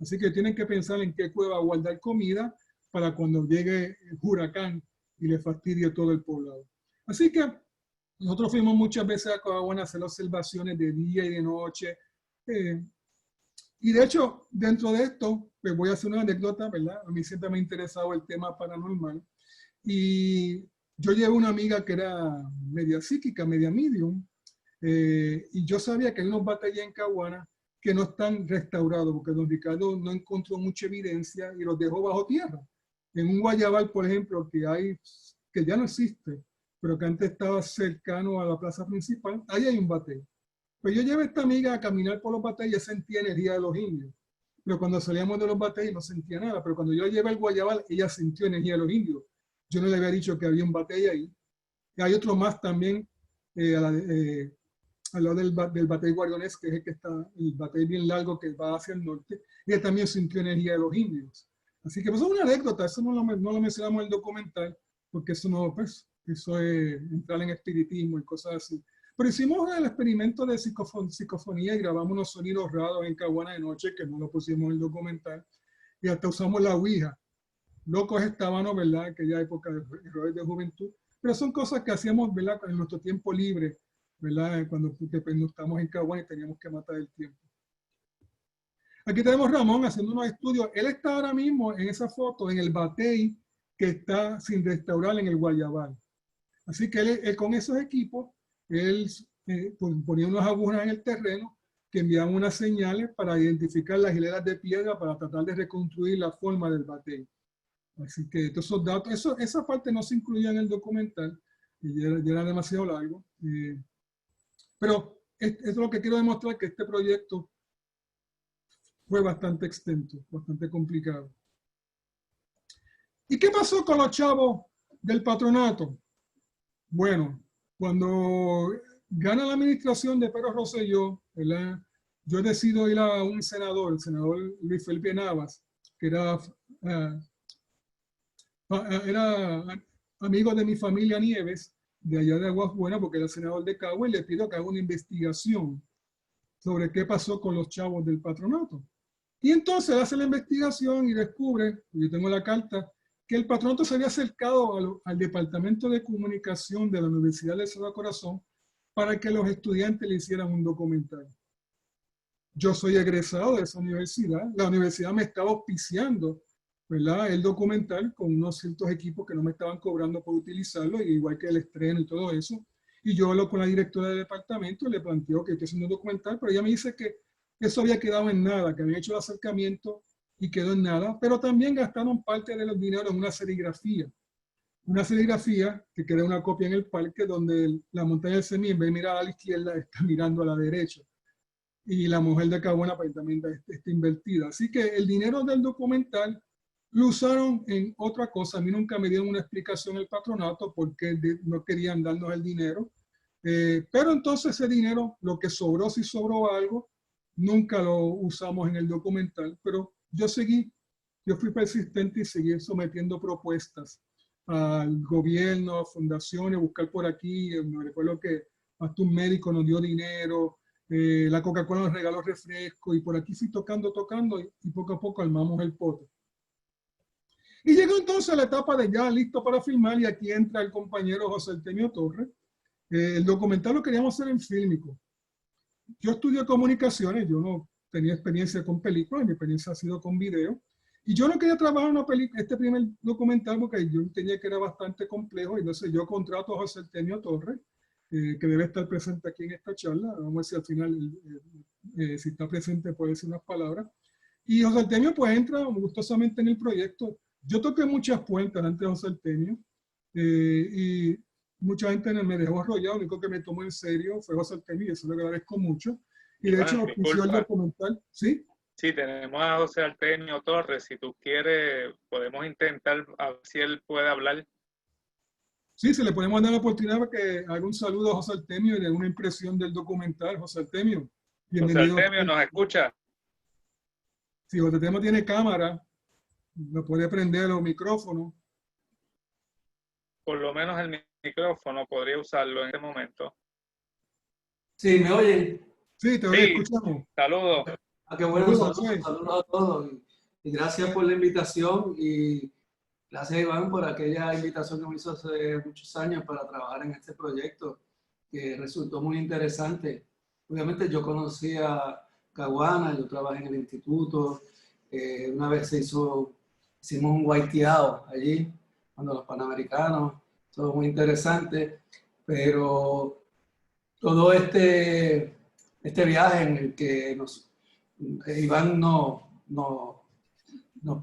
Así que tienen que pensar en qué cueva guardar comida para cuando llegue el huracán y le fastidie todo el poblado. Así que nosotros fuimos muchas veces a Coahuila a hacer observaciones de día y de noche. Y de hecho, dentro de esto, pues voy a hacer una anécdota, ¿verdad? A mí siempre me ha interesado el tema paranormal. Y yo llevo una amiga que era media psíquica, media medium, y yo sabía que hay unos batallas en Caguana que no están restaurados, porque don Ricardo no encontró mucha evidencia y los dejó bajo tierra. En un guayabal, por ejemplo, que ya no existe, pero que antes estaba cercano a la plaza principal, ahí hay un batey. Pues yo llevé a esta amiga a caminar por los bateys y sentía energía de los indios. Pero cuando salíamos de los bateys no sentía nada. Pero cuando yo la llevé al guayabal, ella sintió energía de los indios. Yo no le había dicho que había un batey ahí. Y hay otro más también al lado del batey Guardianes, que es el que está, el batey bien largo que va hacia el norte. Ella también sintió energía de los indios. Así que pues, es una anécdota. Eso no lo mencionamos en el documental, porque eso no, pues, eso es entrar en espiritismo y cosas así. Pero hicimos el experimento de psicofonía y grabamos unos sonidos raros en Caguana de noche, que no lo pusimos en el documental, y hasta usamos la ouija. Locos estábamos, ¿verdad? Aquella época de errores de juventud. Pero son cosas que hacíamos, ¿verdad? En nuestro tiempo libre, ¿verdad? Cuando estamos en Caguana y teníamos que matar el tiempo. Aquí tenemos a Ramón haciendo unos estudios. Él está ahora mismo en esa foto, en el batey que está sin restaurar en el Guayabal. Así que él con esos equipos, él ponía unas agujas en el terreno que enviaban unas señales para identificar las hileras de piedra para tratar de reconstruir la forma del batey. Así que todos esos datos, esa parte no se incluía en el documental, y ya era demasiado largo. Pero esto es lo que quiero demostrar, que este proyecto fue bastante extenso, bastante complicado. ¿Y qué pasó con los chavos del patronato? Bueno, cuando gana la administración de Pedro Rosselló, ¿verdad? Yo decido ir a un senador, el senador Luis Felipe Navas, que era amigo de mi familia Nieves, de allá de Aguas Buenas, porque era senador de Cagua, y le pido que haga una investigación sobre qué pasó con los chavos del patronato. Y entonces hace la investigación y descubre, yo tengo la carta, que el patronato se había acercado al Departamento de Comunicación de la Universidad del Sagrado Corazón para que los estudiantes le hicieran un documental. Yo soy egresado de esa universidad. La universidad me estaba auspiciando, ¿verdad?, el documental con unos ciertos equipos que no me estaban cobrando por utilizarlo, igual que el estreno y todo eso. Y yo hablo con la directora del departamento y le planteo que estoy haciendo un documental, pero ella me dice que eso había quedado en nada, que habían hecho el acercamiento y quedó en nada, pero también gastaron parte de los dineros en una serigrafía. Una serigrafía que queda una copia en el parque donde la montaña del Semí, en vez de mirar a la izquierda, está mirando a la derecha. Y la mujer de Caguana también está invertida. Así que el dinero del documental lo usaron en otra cosa. A mí nunca me dieron una explicación el patronato porque no querían darnos el dinero. Pero entonces ese dinero, lo que sobró, si sobró algo, nunca lo usamos en el documental. Pero yo fui persistente y seguí sometiendo propuestas al gobierno, a fundaciones, buscar por aquí. Me recuerdo que hasta un médico nos dio dinero, la Coca-Cola nos regaló refresco, y por aquí fui tocando y poco a poco armamos el pote. Y llegó entonces la etapa de ya listo para filmar, y aquí entra el compañero José Artemio Torres. El documental lo queríamos hacer en fílmico. Yo estudié comunicaciones, yo no tenía experiencia con películas, mi experiencia ha sido con video. Y yo no quería trabajar en este primer documental porque yo entendía que era bastante complejo. Y entonces yo contrato a José Artemio Torres, que debe estar presente aquí en esta charla. Vamos a ver si al final, si está presente, puede decir unas palabras. Y José Artemio pues entra gustosamente en el proyecto. Yo toqué muchas puertas antes de José Artemio, y mucha gente me dejó arrollado. Lo único que me tomó en serio fue José Artemio, y eso le agradezco mucho. Y de hecho, ofició el documental. ¿Sí? Sí, tenemos a José Artemio Torres. Si tú quieres, podemos intentar a ver si él puede hablar. Sí, se le podemos dar la oportunidad para que haga un saludo a José Artemio y le dé una impresión del documental. José Artemio, bienvenido. José Artemio, ¿nos escucha? Si José Artemio tiene cámara, lo puede prender los micrófonos. Por lo menos el micrófono podría usarlo en este momento. Sí, ¿me oyen? Sí, te escuchamos. Saludos. Qué bueno, saludos a todos. Y gracias por la invitación y gracias, Iván, por aquella invitación que me hizo hace muchos años para trabajar en este proyecto, que resultó muy interesante. Obviamente yo conocí a Caguana, yo trabajé en el instituto, una vez hicimos un guaiteado allí, cuando los panamericanos, todo muy interesante, pero todo este viaje en el que Iván nos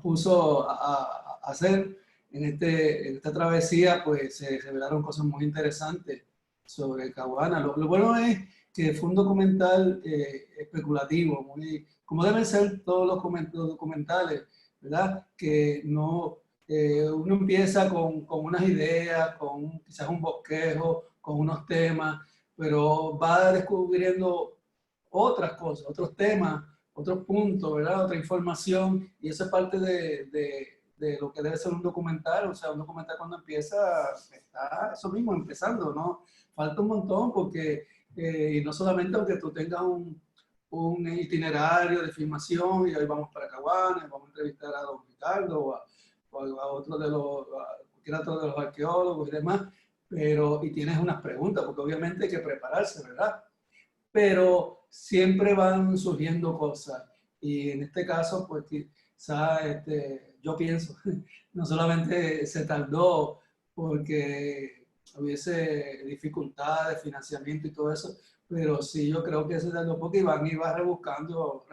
puso a hacer en esta travesía, pues se revelaron cosas muy interesantes sobre Caguana. Lo bueno es que fue un documental especulativo, muy, como deben ser todos los documentales, ¿verdad? Que no, uno empieza con unas ideas, con quizás un bosquejo, con unos temas, pero va descubriendo otras cosas, otros temas, otros puntos, ¿verdad? Otra información, y eso es parte de lo que debe ser un documental. O sea, un documental cuando empieza, está eso mismo, empezando, ¿no? Falta un montón porque, y no solamente aunque tú tengas un itinerario de filmación y hoy vamos para Caguana, vamos a entrevistar a don Ricardo o a otro cualquier otro de los arqueólogos y demás, pero, y tienes unas preguntas, porque obviamente hay que prepararse, ¿verdad? Pero siempre van surgiendo cosas, y en este caso, pues quizá, yo pienso, no solamente se tardó porque hubiese dificultades, financiamiento y todo eso, pero sí yo creo que se tardó porque Iván iba rebuscando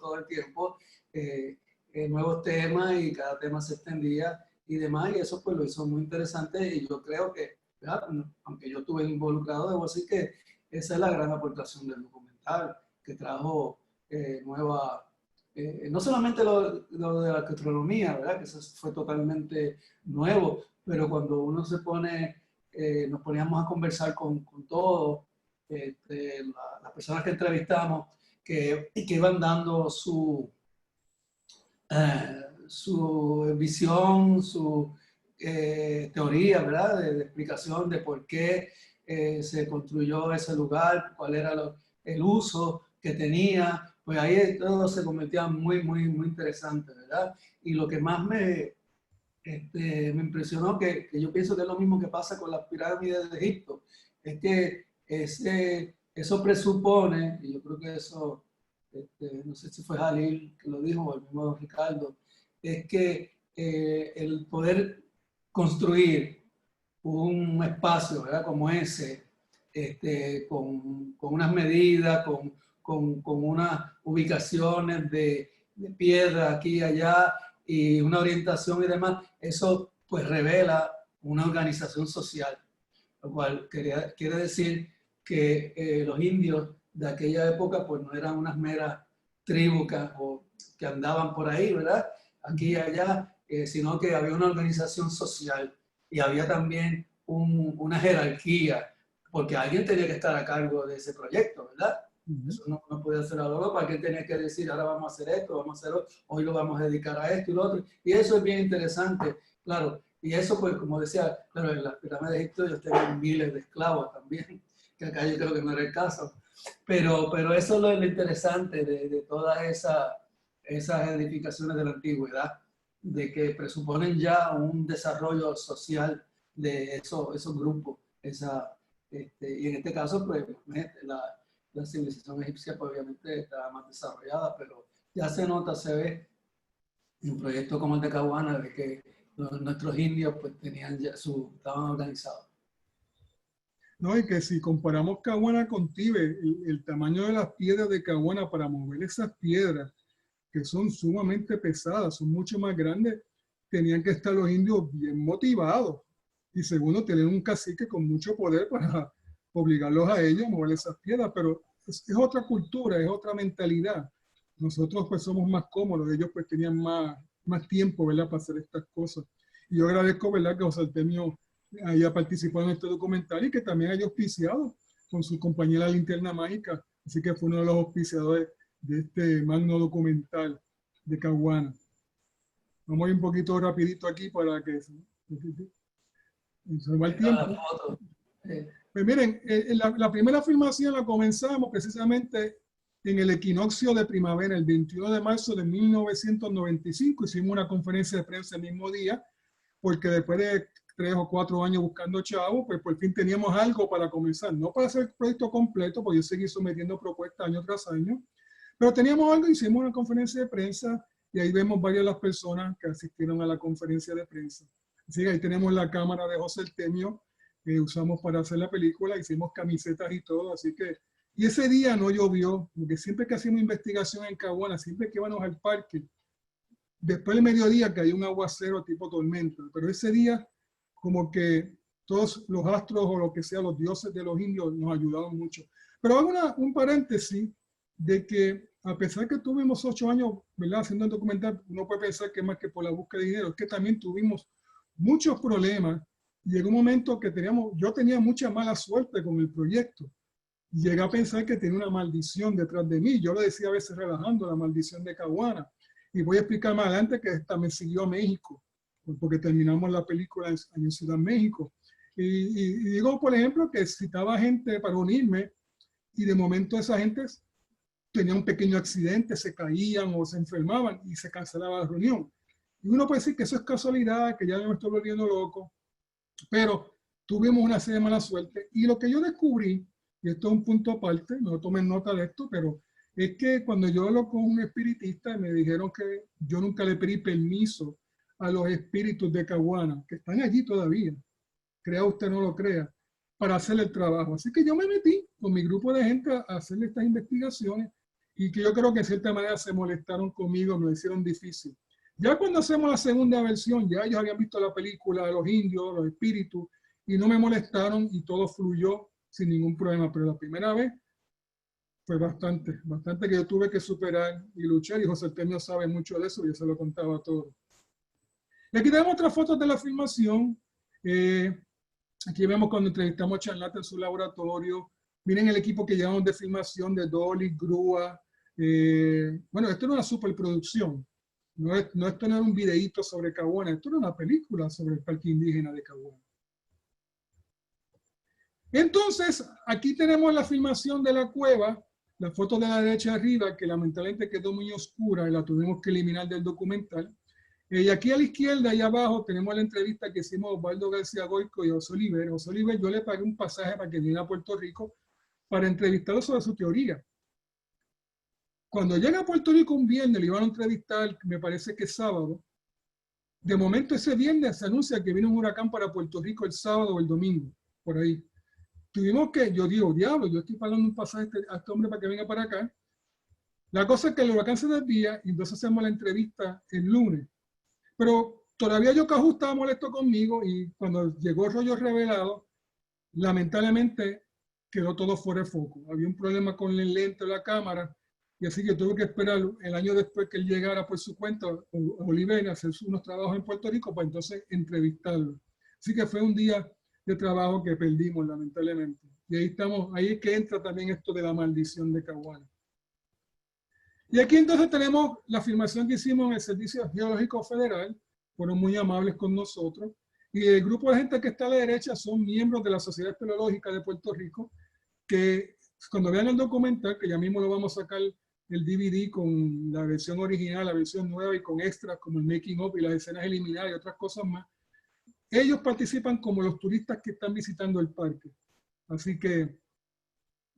todo el tiempo nuevos temas, y cada tema se extendía y demás, y eso pues lo hizo muy interesante. Y yo creo que, ¿verdad? Aunque yo estuve involucrado, debo decir que esa es la gran aportación del documental, que trajo no solamente lo de la gastronomía, ¿verdad? Que eso fue totalmente nuevo, pero cuando uno se pone, nos poníamos a conversar con todos, las personas que entrevistamos, que iban dando su visión, su teoría, ¿verdad? De explicación de por qué se construyó ese lugar, cuál era el uso que tenía. Pues ahí todo se convertía muy, muy, muy interesante, ¿verdad? Y lo que más me impresionó, que yo pienso que es lo mismo que pasa con las pirámides de Egipto, es que eso presupone, y yo creo que eso, no sé si fue Jalil que lo dijo o el mismo don Ricardo, es que el poder construir un espacio, ¿verdad? Como ese, con unas medidas, con unas ubicaciones de piedra aquí y allá, y una orientación y demás, eso pues revela una organización social, lo cual quiere decir que los indios de aquella época pues no eran unas meras tribus que andaban por ahí, ¿verdad? Aquí y allá, sino que había una organización social y había también una jerarquía, porque alguien tenía que estar a cargo de ese proyecto, ¿verdad? Eso no puede hacer a lo loco. Alguien tenía que decir, ahora vamos a hacer esto, vamos a hacer otro, hoy lo vamos a dedicar a esto y lo otro. Y eso es bien interesante, claro. Y eso, pues, como decía, claro, en las pirámides de Egipto ellos tenían miles de esclavos también, que acá yo creo que no era el caso. Pero eso es lo interesante de todas esas edificaciones de la antigüedad, de que presuponen ya un desarrollo social de esos grupos. Y en este caso, pues, la civilización egipcia pues, obviamente estaba más desarrollada, pero ya se nota, se ve en un proyecto como el de Caguana, de que nuestros indios pues tenían ya estaban organizados. No, y que si comparamos Caguana con Tíbet, el tamaño de las piedras de Caguana para mover esas piedras, que son sumamente pesadas, son mucho más grandes, tenían que estar los indios bien motivados. Y segundo, tener un cacique con mucho poder para obligarlos a ellos a mover esas piedras, pero es otra cultura, es otra mentalidad. Nosotros pues somos más cómodos, ellos pues tenían más tiempo, ¿verdad?, para hacer estas cosas. Y yo agradezco, ¿verdad?, que José Artemio haya participado en este documental y que también haya auspiciado con su compañera Linterna Mágica. Así que fue uno de los auspiciadores de este magno documental de Caguana. Vamos a ir un poquito rapidito aquí para que se va el tiempo. Pues miren, la primera filmación la comenzamos precisamente en el equinoccio de primavera, el 21 de marzo de 1995, hicimos una conferencia de prensa el mismo día, porque después de 3 o 4 años buscando chavos, pues por fin teníamos algo para comenzar. No para hacer el proyecto completo, porque yo seguí sometiendo propuestas año tras año, pero teníamos algo, hicimos una conferencia de prensa y ahí vemos varias de las personas que asistieron a la conferencia de prensa. Así que ahí tenemos la cámara de José Artemio que usamos para hacer la película, hicimos camisetas y todo, así que... Y ese día no llovió, porque siempre que hacíamos investigación en Caguana, siempre que íbamos al parque, después del mediodía cayó un aguacero tipo tormenta, pero ese día como que todos los astros o lo que sea, los dioses de los indios nos ayudaron mucho. Pero hago un paréntesis de que a pesar que tuvimos 8 años, ¿verdad?, haciendo el documental, uno puede pensar que más que por la búsqueda de dinero, es que también tuvimos muchos problemas y llegó un momento que yo tenía mucha mala suerte con el proyecto. Llegué a pensar que tenía una maldición detrás de mí. Yo lo decía a veces relajando, la maldición de Caguana. Y voy a explicar más adelante que esta me siguió a México, porque terminamos la película en Ciudad México. Y digo, por ejemplo, que citaba gente para unirme y de momento esa gente tenía un pequeño accidente, se caían o se enfermaban y se cancelaba la reunión. Y uno puede decir que eso es casualidad, que ya me estoy volviendo loco, pero tuvimos una serie de mala suerte. Y lo que yo descubrí, y esto es un punto aparte, no tomen nota de esto, pero es que cuando yo hablo con un espiritista me dijeron que yo nunca le pedí permiso a los espíritus de Caguana, que están allí todavía, crea usted o no lo crea, para hacer el trabajo. Así que yo me metí con mi grupo de gente a hacer estas investigaciones y que yo creo que en cierta manera se molestaron conmigo, me lo hicieron difícil. Ya cuando hacemos la segunda versión, ya ellos habían visto la película de los indios, los espíritus, y no me molestaron y todo fluyó sin ningún problema, pero la primera vez fue bastante que yo tuve que superar y luchar, y José Artemio sabe mucho de eso, yo se lo contaba todo. Y aquí tenemos otras fotos de la filmación. Aquí vemos cuando entrevistamos a Charlata en su laboratorio. Miren el equipo que llevamos de filmación, de dolly, grúa. Bueno, esto era una superproducción. Esto no era un videíto sobre Caguana, esto era una película sobre el parque indígena de Caguana. Entonces, aquí tenemos la filmación de la cueva, la foto de la derecha arriba, que lamentablemente quedó muy oscura y la tuvimos que eliminar del documental. Y aquí a la izquierda, ahí abajo, tenemos la entrevista que hicimos Osvaldo García Goico y José Oliver. José Oliver, yo le pagué un pasaje para que viniera a Puerto Rico para entrevistarlo sobre su teoría. Cuando llega a Puerto Rico un viernes, le iban a entrevistar, me parece que sábado. De momento ese viernes se anuncia que viene un huracán para Puerto Rico el sábado o el domingo, por ahí. Tuvimos que, yo digo, diablo, yo estoy pagando un pasaje a este hombre para que venga para acá. La cosa es que el huracán se desvía y entonces hacemos la entrevista el lunes. Pero todavía Yocajú estaba molesto conmigo y cuando llegó el rollo revelado, lamentablemente quedó todo fuera de foco. Había un problema con el lente de la cámara y así que tuve que esperar el año después que él llegara por su cuenta a Oliver a hacer unos trabajos en Puerto Rico para entonces entrevistarlo. Así que fue un día de trabajo que perdimos lamentablemente. Y ahí estamos, ahí es que entra también esto de la maldición de Caguana. Y aquí entonces tenemos la filmación que hicimos en el Servicio Geológico Federal, fueron muy amables con nosotros, y el grupo de gente que está a la derecha son miembros de la Sociedad Espeleológica de Puerto Rico, que cuando vean el documental, que ya mismo lo vamos a sacar el DVD con la versión original, la versión nueva y con extras como el making of y las escenas eliminadas y otras cosas más, ellos participan como los turistas que están visitando el parque. Así que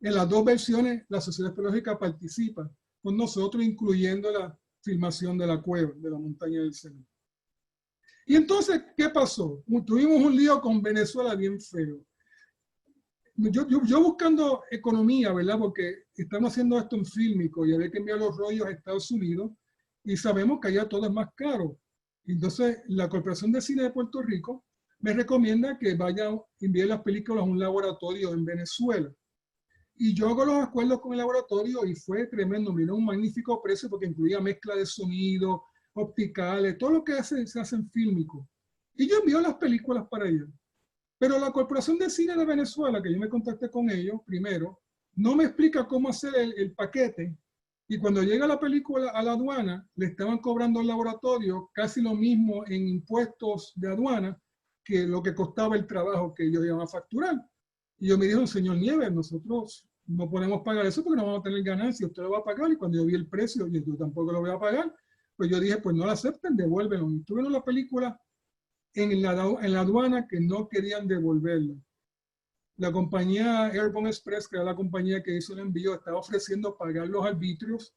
en las dos versiones la Sociedad Espeleológica participa con nosotros, incluyendo la filmación de la cueva, de la montaña del Seno. Y entonces, ¿qué pasó? Tuvimos un lío con Venezuela bien feo. Yo buscando economía, ¿verdad? Porque estamos haciendo esto en Fílmico y había que enviar los rollos a Estados Unidos y sabemos que allá todo es más caro. Entonces, la Corporación de Cine de Puerto Rico me recomienda que vaya a enviar las películas a un laboratorio en Venezuela. Y yo hago los acuerdos con el laboratorio y fue tremendo. Miró un magnífico precio porque incluía mezcla de sonido, opticales, todo lo que se hace en Fílmico. Y yo envío las películas para allá. Pero la Corporación de Cine de Venezuela, que yo me contacté con ellos primero, no me explica cómo hacer el paquete. Y cuando llega la película a la aduana, le estaban cobrando al laboratorio casi lo mismo en impuestos de aduana que lo que costaba el trabajo que ellos iban a facturar. Y yo me dijo, señor Nieves, nosotros no podemos pagar eso porque no vamos a tener ganancia, usted lo va a pagar. Y cuando yo vi el precio, yo tampoco lo voy a pagar, pues yo dije, pues no lo acepten, devuélvenlo. Y tuvieron la película en la aduana que no querían devolverla. La compañía Airborne Express, que era la compañía que hizo el envío, estaba ofreciendo pagar los arbitrios.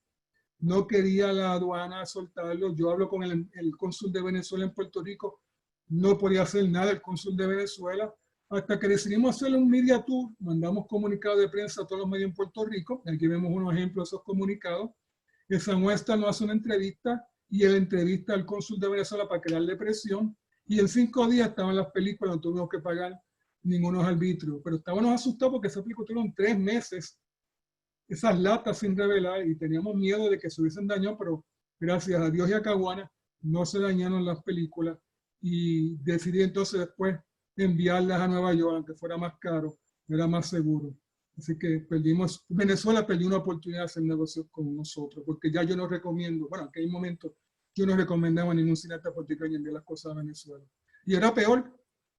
No quería la aduana soltarlo. Yo hablo con el cónsul de Venezuela en Puerto Rico. No podía hacer nada el cónsul de Venezuela. Hasta que decidimos hacerle un media tour, mandamos comunicados de prensa a todos los medios en Puerto Rico. Aquí vemos unos ejemplos de esos comunicados. El San Western nos hace una entrevista y él entrevista al cónsul de Venezuela para crearle presión. Y en 5 días estaban las películas, no tuvimos que pagar ningunos arbitrios. Pero estábamos asustados porque esas películas tuvieron 3 meses, esas latas sin revelar, y teníamos miedo de que se hubiesen dañado, pero gracias a Dios y a Caguana no se dañaron las películas. Y decidí entonces después enviarlas a Nueva York, aunque fuera más caro, era más seguro. Así que Venezuela perdió una oportunidad de hacer negocios con nosotros, porque ya yo no recomiendo, bueno, en aquel momento yo no recomendaba a ningún cineasta puertorriqueño enviar las cosas a Venezuela. Y era peor,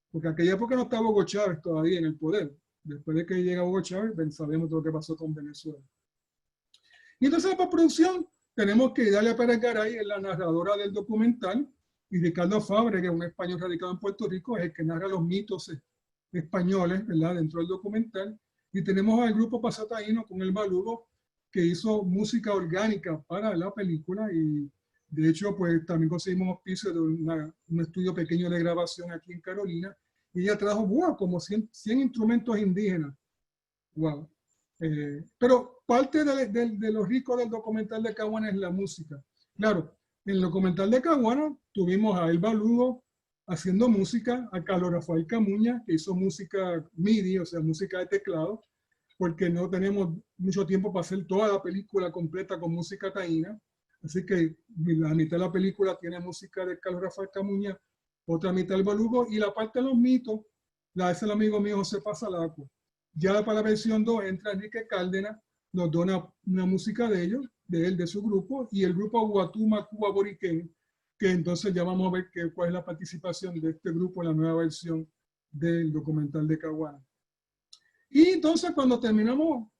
porque en aquella época no estaba Hugo Chávez todavía en el poder. Después de que llega Hugo Chávez, sabemos todo lo que pasó con Venezuela. Y entonces, para producción, tenemos que Idalia Pérez Garay, es la narradora del documental, y Ricardo Fabre, que es un español radicado en Puerto Rico, es el que narra los mitos españoles, ¿verdad?, dentro del documental. Y tenemos al grupo Pasataíno con el Balugo, que hizo música orgánica para la película, y de hecho, pues también conseguimos auspicio de un estudio pequeño de grabación aquí en Carolina, y ella trajo, wow, como 100 instrumentos indígenas. Wow. Pero parte de lo rico del documental de Caguana es la música. Claro, en el documental de Caguana tuvimos a Elba Lugo haciendo música, a Carlos Rafael Camuña, que hizo música MIDI, o sea, música de teclado, porque no tenemos mucho tiempo para hacer toda la película completa con música taína. Así que la mitad de la película tiene música de Carlos Rafael Camuña, otra mitad del Balugo, y la parte de los mitos la hace el amigo mío José Pasalaco. Ya para la versión 2 entra Enrique Cárdenas, nos dona una música de ellos, de él, de su grupo, y el grupo Guatuma Cuba Boriquén, que entonces ya vamos a ver cuál es la participación de este grupo en la nueva versión del documental de Caguana. Y entonces cuando teníamos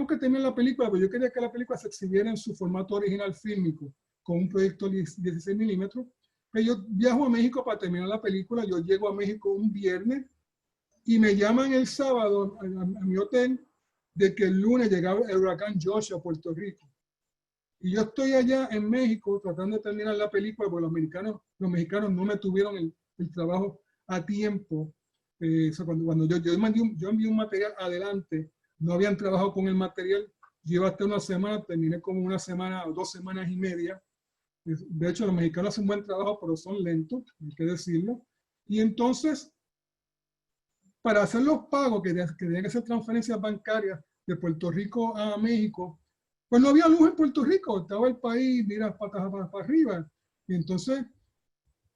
que terminar la película, pero yo quería que la película se exhibiera en su formato original fílmico, con un proyector 16 milímetros. Pero yo viajo a México para terminar la película, yo llego a México un viernes y me llaman el sábado a mi hotel de que el lunes llegaba el huracán Joshua a Puerto Rico. Y yo estoy allá en México tratando de terminar la película porque los mexicanos no me tuvieron el trabajo a tiempo. Cuando yo envié un material adelante, no habían trabajado con el material, llevo hasta una semana, terminé como una semana o 2 semanas y media. De hecho, los mexicanos hacen buen trabajo, pero son lentos, hay que decirlo. Y entonces, para hacer los pagos, que tenían que hacer transferencias bancarias de Puerto Rico a México, pues no había luz en Puerto Rico, estaba el país, mira, para arriba. Y entonces,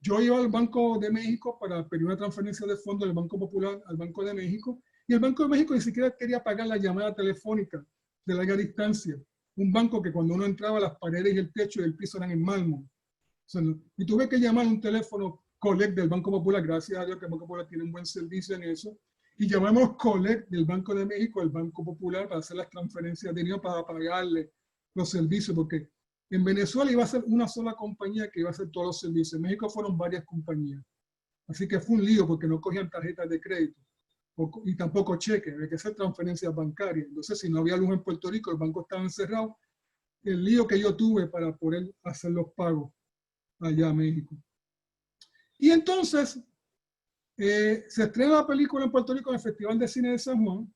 yo iba al Banco de México para pedir una transferencia de fondos del Banco Popular al Banco de México, y el Banco de México ni siquiera quería pagar la llamada telefónica de larga distancia. Un banco que cuando uno entraba, las paredes y el techo y el piso eran en mármol. Y tuve que llamar un teléfono Collect del Banco Popular, gracias a Dios que el Banco Popular tiene un buen servicio en eso, y llamamos Collect del Banco de México al Banco Popular para hacer las transferencias de dinero para pagarle los servicios, porque en Venezuela iba a ser una sola compañía que iba a hacer todos los servicios. En México fueron varias compañías. Así que fue un lío porque no cogían tarjetas de crédito y tampoco cheques, había que hacer transferencias bancarias. Entonces, si no había luz en Puerto Rico, el banco estaba encerrado. El lío que yo tuve para poder hacer los pagos allá a México. Y entonces, se estrena la película en Puerto Rico en el Festival de Cine de San Juan.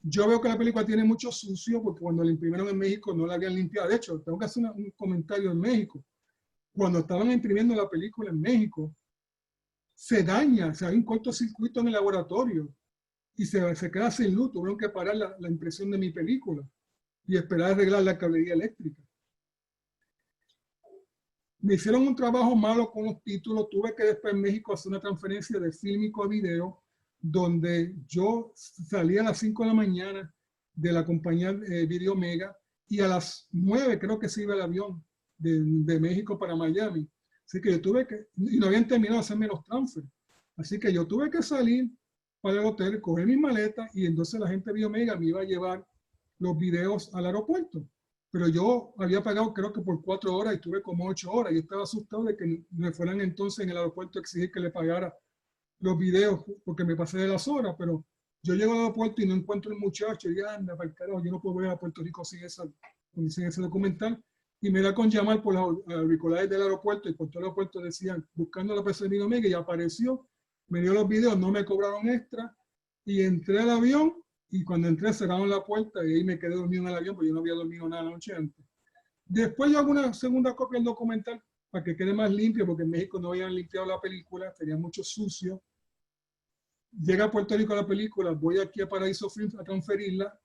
Yo veo que la película tiene mucho sucio porque cuando la imprimieron en México no la habían limpiado. De hecho, tengo que hacer un comentario en México. Cuando estaban imprimiendo la película en México, se daña, o sea, hay un cortocircuito en el laboratorio y se queda sin luz. Tuvieron que parar la impresión de mi película y esperar a arreglar la cablería eléctrica. Me hicieron un trabajo malo con los títulos. Tuve que después en México hacer una transferencia de fílmico a video, donde yo salí a las 5 de la mañana de la compañía Video Mega y a las 9 creo que se iba el avión de México para Miami. Así que yo tuve que, y no habían terminado de hacerme los transfers. Así que yo tuve que salir para el hotel, cogí mis maletas y entonces la gente de Biomega me iba a llevar los videos al aeropuerto. Pero yo había pagado creo que por 4 horas y estuve como 8 horas. Yo estaba asustado de que me fueran entonces en el aeropuerto a exigir que le pagara los videos porque me pasé de las horas, pero yo llego al aeropuerto y no encuentro el muchacho y anda, para el carajo, yo no puedo ir a Puerto Rico sin ese documental. Y me da con llamar por los auriculares del aeropuerto y por todo el aeropuerto decían, buscando a la persona de Biomega, y apareció, me dio los videos, no me cobraron extra y entré al avión. Y cuando entré cerraron la puerta y ahí me quedé dormido en el avión porque yo no había dormido nada la noche antes. Después yo hago una segunda copia del documental para que quede más limpio porque en México no habían limpiado la película, tenía mucho sucio. Llega a Puerto Rico la película, voy aquí a Paradiso Film a transferirla,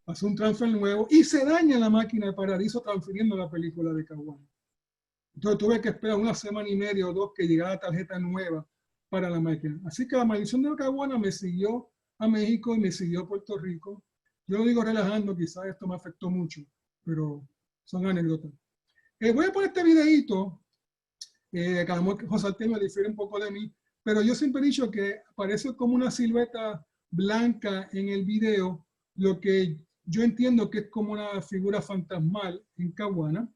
hace un transfer nuevo y se daña la máquina de Paradiso transfiriendo la película de Caguana. Entonces tuve que esperar 1 semana y media o 2 que llegara la tarjeta nueva para la máquina. Así que la maldición de Caguana me siguió a México y me siguió a Puerto Rico. Yo lo digo relajando, quizás esto me afectó mucho, pero son anécdotas. Voy a poner este videíto, que a lo mejor José Artemio difiere un poco de mí, pero yo siempre he dicho que parece como una silueta blanca en el video, lo que yo entiendo que es como una figura fantasmal en Caguana.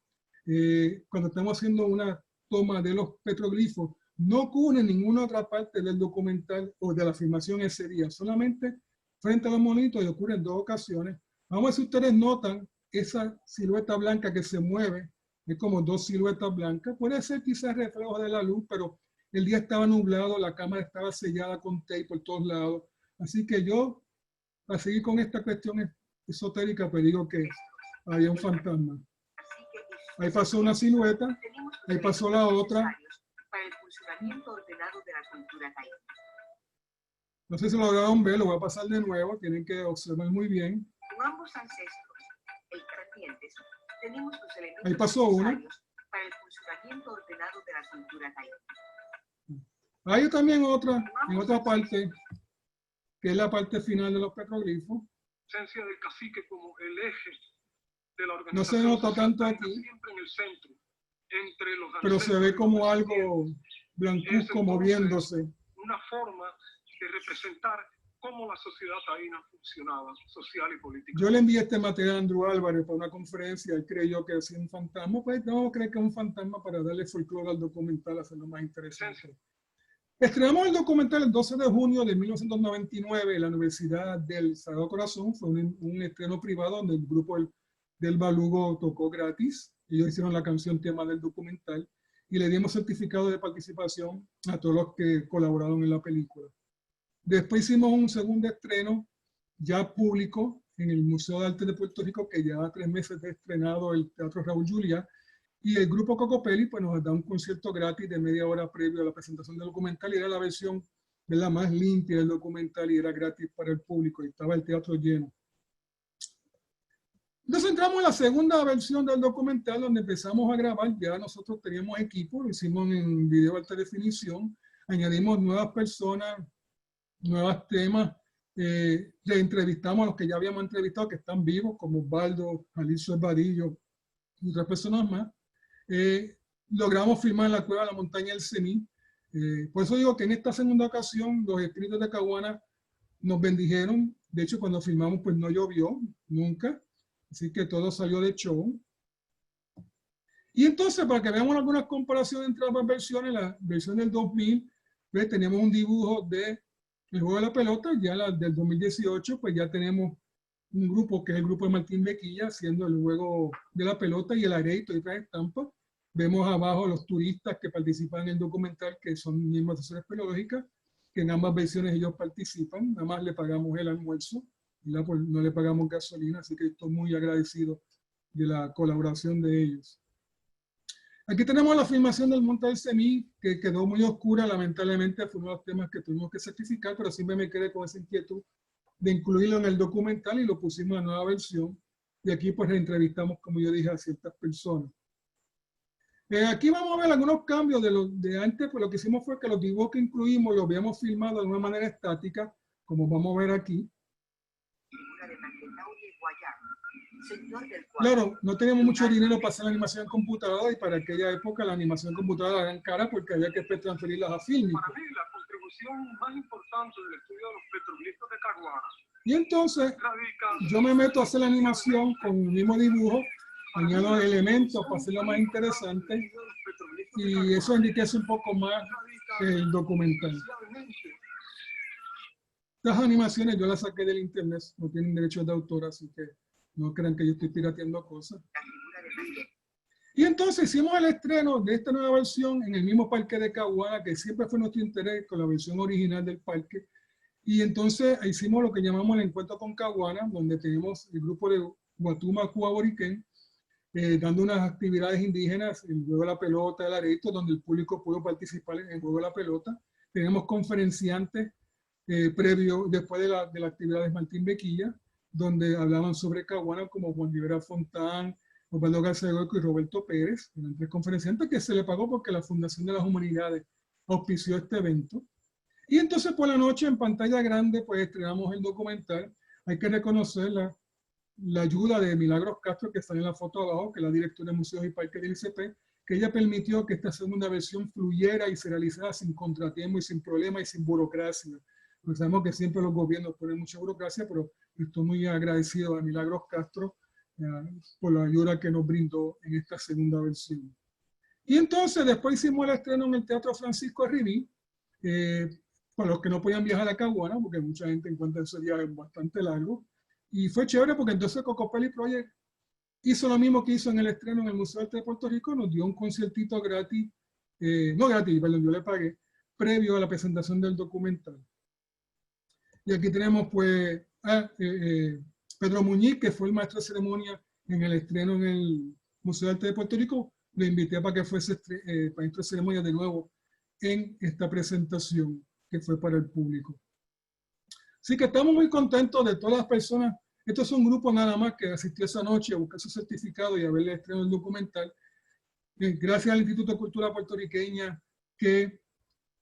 Cuando estamos haciendo una toma de los petroglifos, no ocurre en ninguna otra parte del documental o de la filmación ese día, solamente frente a los monitos y ocurre en 2 ocasiones. Vamos a ver si ustedes notan esa silueta blanca que se mueve, es como 2 siluetas blancas. Puede ser quizás reflejo de la luz, pero el día estaba nublado, la cámara estaba sellada con tape por todos lados. Así que yo, para seguir con esta cuestión esotérica, pues digo que había un fantasma. Ahí pasó una silueta, ahí pasó la otra. Para el funcionamiento ordenado de la cultura taína. No sé si lo lograron ver, lo voy a pasar de nuevo, tienen que observar muy bien. Con ambos ancestros, extraterrestres, tenemos los elementos ahí pasó una. Para el funcionamiento ordenado de la cultura taína. Hay también otra, en otra parte, que es la parte final de los petroglifos. Esencia del cacique como el eje de la organización. No se nota tanto aquí. Siempre en el centro. Entre los pero se ve como algo blancuzco moviéndose. Una forma de representar cómo la sociedad taína funcionaba, social y política. Yo le envié este material a Andrew Álvarez para una conferencia, él creyó que era un fantasma, pues no, creo que es un fantasma para darle folclore al documental, hacerlo más interesante. Estrenamos el documental el 12 de junio de 1999 en la Universidad del Sagrado Corazón, fue un estreno privado donde el grupo del Balugo tocó gratis. Ellos hicieron la canción tema del documental y le dimos certificado de participación a todos los que colaboraron en la película. Después hicimos un segundo estreno ya público en el Museo de Arte de Puerto Rico, que ya 3 meses de estrenado el Teatro Raúl Juliá, y el grupo Cocopelli pues, nos da un concierto gratis de media hora previo a la presentación del documental y era la versión de la más limpia del documental y era gratis para el público y estaba el teatro lleno. Entonces entramos en la segunda versión del documental donde empezamos a grabar, ya nosotros teníamos equipo, lo hicimos en video alta definición, añadimos nuevas personas, nuevos temas, le entrevistamos a los que ya habíamos entrevistado que están vivos, como Osvaldo, Jalisco Esbadillo y otras personas más. Logramos filmar en la cueva de la montaña del Semí. Por eso digo que en esta segunda ocasión los espíritus de Caguana nos bendijeron. De hecho, cuando filmamos pues no llovió, nunca. Así que todo salió de show. Y entonces, para que veamos algunas comparaciones entre ambas versiones, la versión del 2000, pues tenemos un dibujo de el juego de la pelota, ya la del 2018, pues ya tenemos un grupo que es el grupo de Martín Bequilla haciendo el juego de la pelota y el areito y otras estampas. Vemos abajo los turistas que participan en el documental, que son mismas asesores espeleológicas, que en ambas versiones ellos participan, nada más le pagamos el almuerzo. Pues no le pagamos gasolina, así que estoy muy agradecido de la colaboración de ellos. Aquí tenemos la filmación del Monte del Semí, que quedó muy oscura, lamentablemente fue uno de los temas que tuvimos que sacrificar, pero siempre me quedé con esa inquietud de incluirlo en el documental y lo pusimos en la nueva versión. Y aquí pues entrevistamos, como yo dije, a ciertas personas. Aquí vamos a ver algunos cambios de antes, pues lo que hicimos fue que los dibujos que incluimos los habíamos filmado de una manera estática, como vamos a ver aquí. Claro, no teníamos mucho dinero para hacer la animación en computadora y para aquella época la animación en computadora era cara porque había que transferirlas a Filmic. misión más importante del estudio de los petroglifos de Caguana Y entonces radica yo me meto a hacer la animación con el mismo dibujo, añado elementos para hacerlo más interesante y eso enriquece un poco más el documental. Estas animaciones yo las saqué del internet, no tienen derechos de autor, así que no crean que yo estoy pirateando cosas. Y entonces hicimos el estreno de esta nueva versión en el mismo parque de Caguana, que siempre fue nuestro interés con la versión original del parque. Y entonces hicimos lo que llamamos el encuentro con Caguana, donde tenemos el grupo de Guatú Makua Boriquén, dando unas actividades indígenas, el juego de la pelota, el areito, donde el público pudo participar en el juego de la pelota. Tenemos conferenciantes después de la actividad de Martín Bequilla, donde hablaban sobre Caguana como Juan Rivera Fontán, Osvaldo García Goico y Roberto Pérez, eran tres conferenciantes que se le pagó porque la Fundación de las Humanidades auspició este evento. Y entonces por la noche en pantalla grande pues estrenamos el documental. Hay que reconocer la ayuda de Milagros Castro, que está en la foto abajo, que es la directora de Museos y Parques del ICP, que ella permitió que esta segunda versión fluyera y se realizara sin contratiempo y sin problema y sin burocracia. Pues sabemos que siempre los gobiernos ponen mucha burocracia, pero estoy muy agradecido a Milagros Castro por la ayuda que nos brindó en esta segunda versión. Y entonces después hicimos el estreno en el Teatro Francisco Arribí, para los que no podían viajar a Caguana, porque mucha gente encuentra ese viaje bastante largo. Y fue chévere porque entonces Cocopelli Project hizo lo mismo que hizo en el estreno en el Museo de Arte de Puerto Rico, nos dio un conciertito gratis, no gratis, perdón, yo le pagué, previo a la presentación del documental. Y aquí tenemos pues Pedro Muñiz, que fue el maestro de ceremonia en el estreno en el Museo de Arte de Puerto Rico. Le invité para que fuese maestro de ceremonia de nuevo en esta presentación que fue para el público. Así que estamos muy contentos de todas las personas. Estos son grupos nada más que asistió esa noche a buscar su certificado y a ver el estreno del documental. Gracias al Instituto de Cultura Puertorriqueña que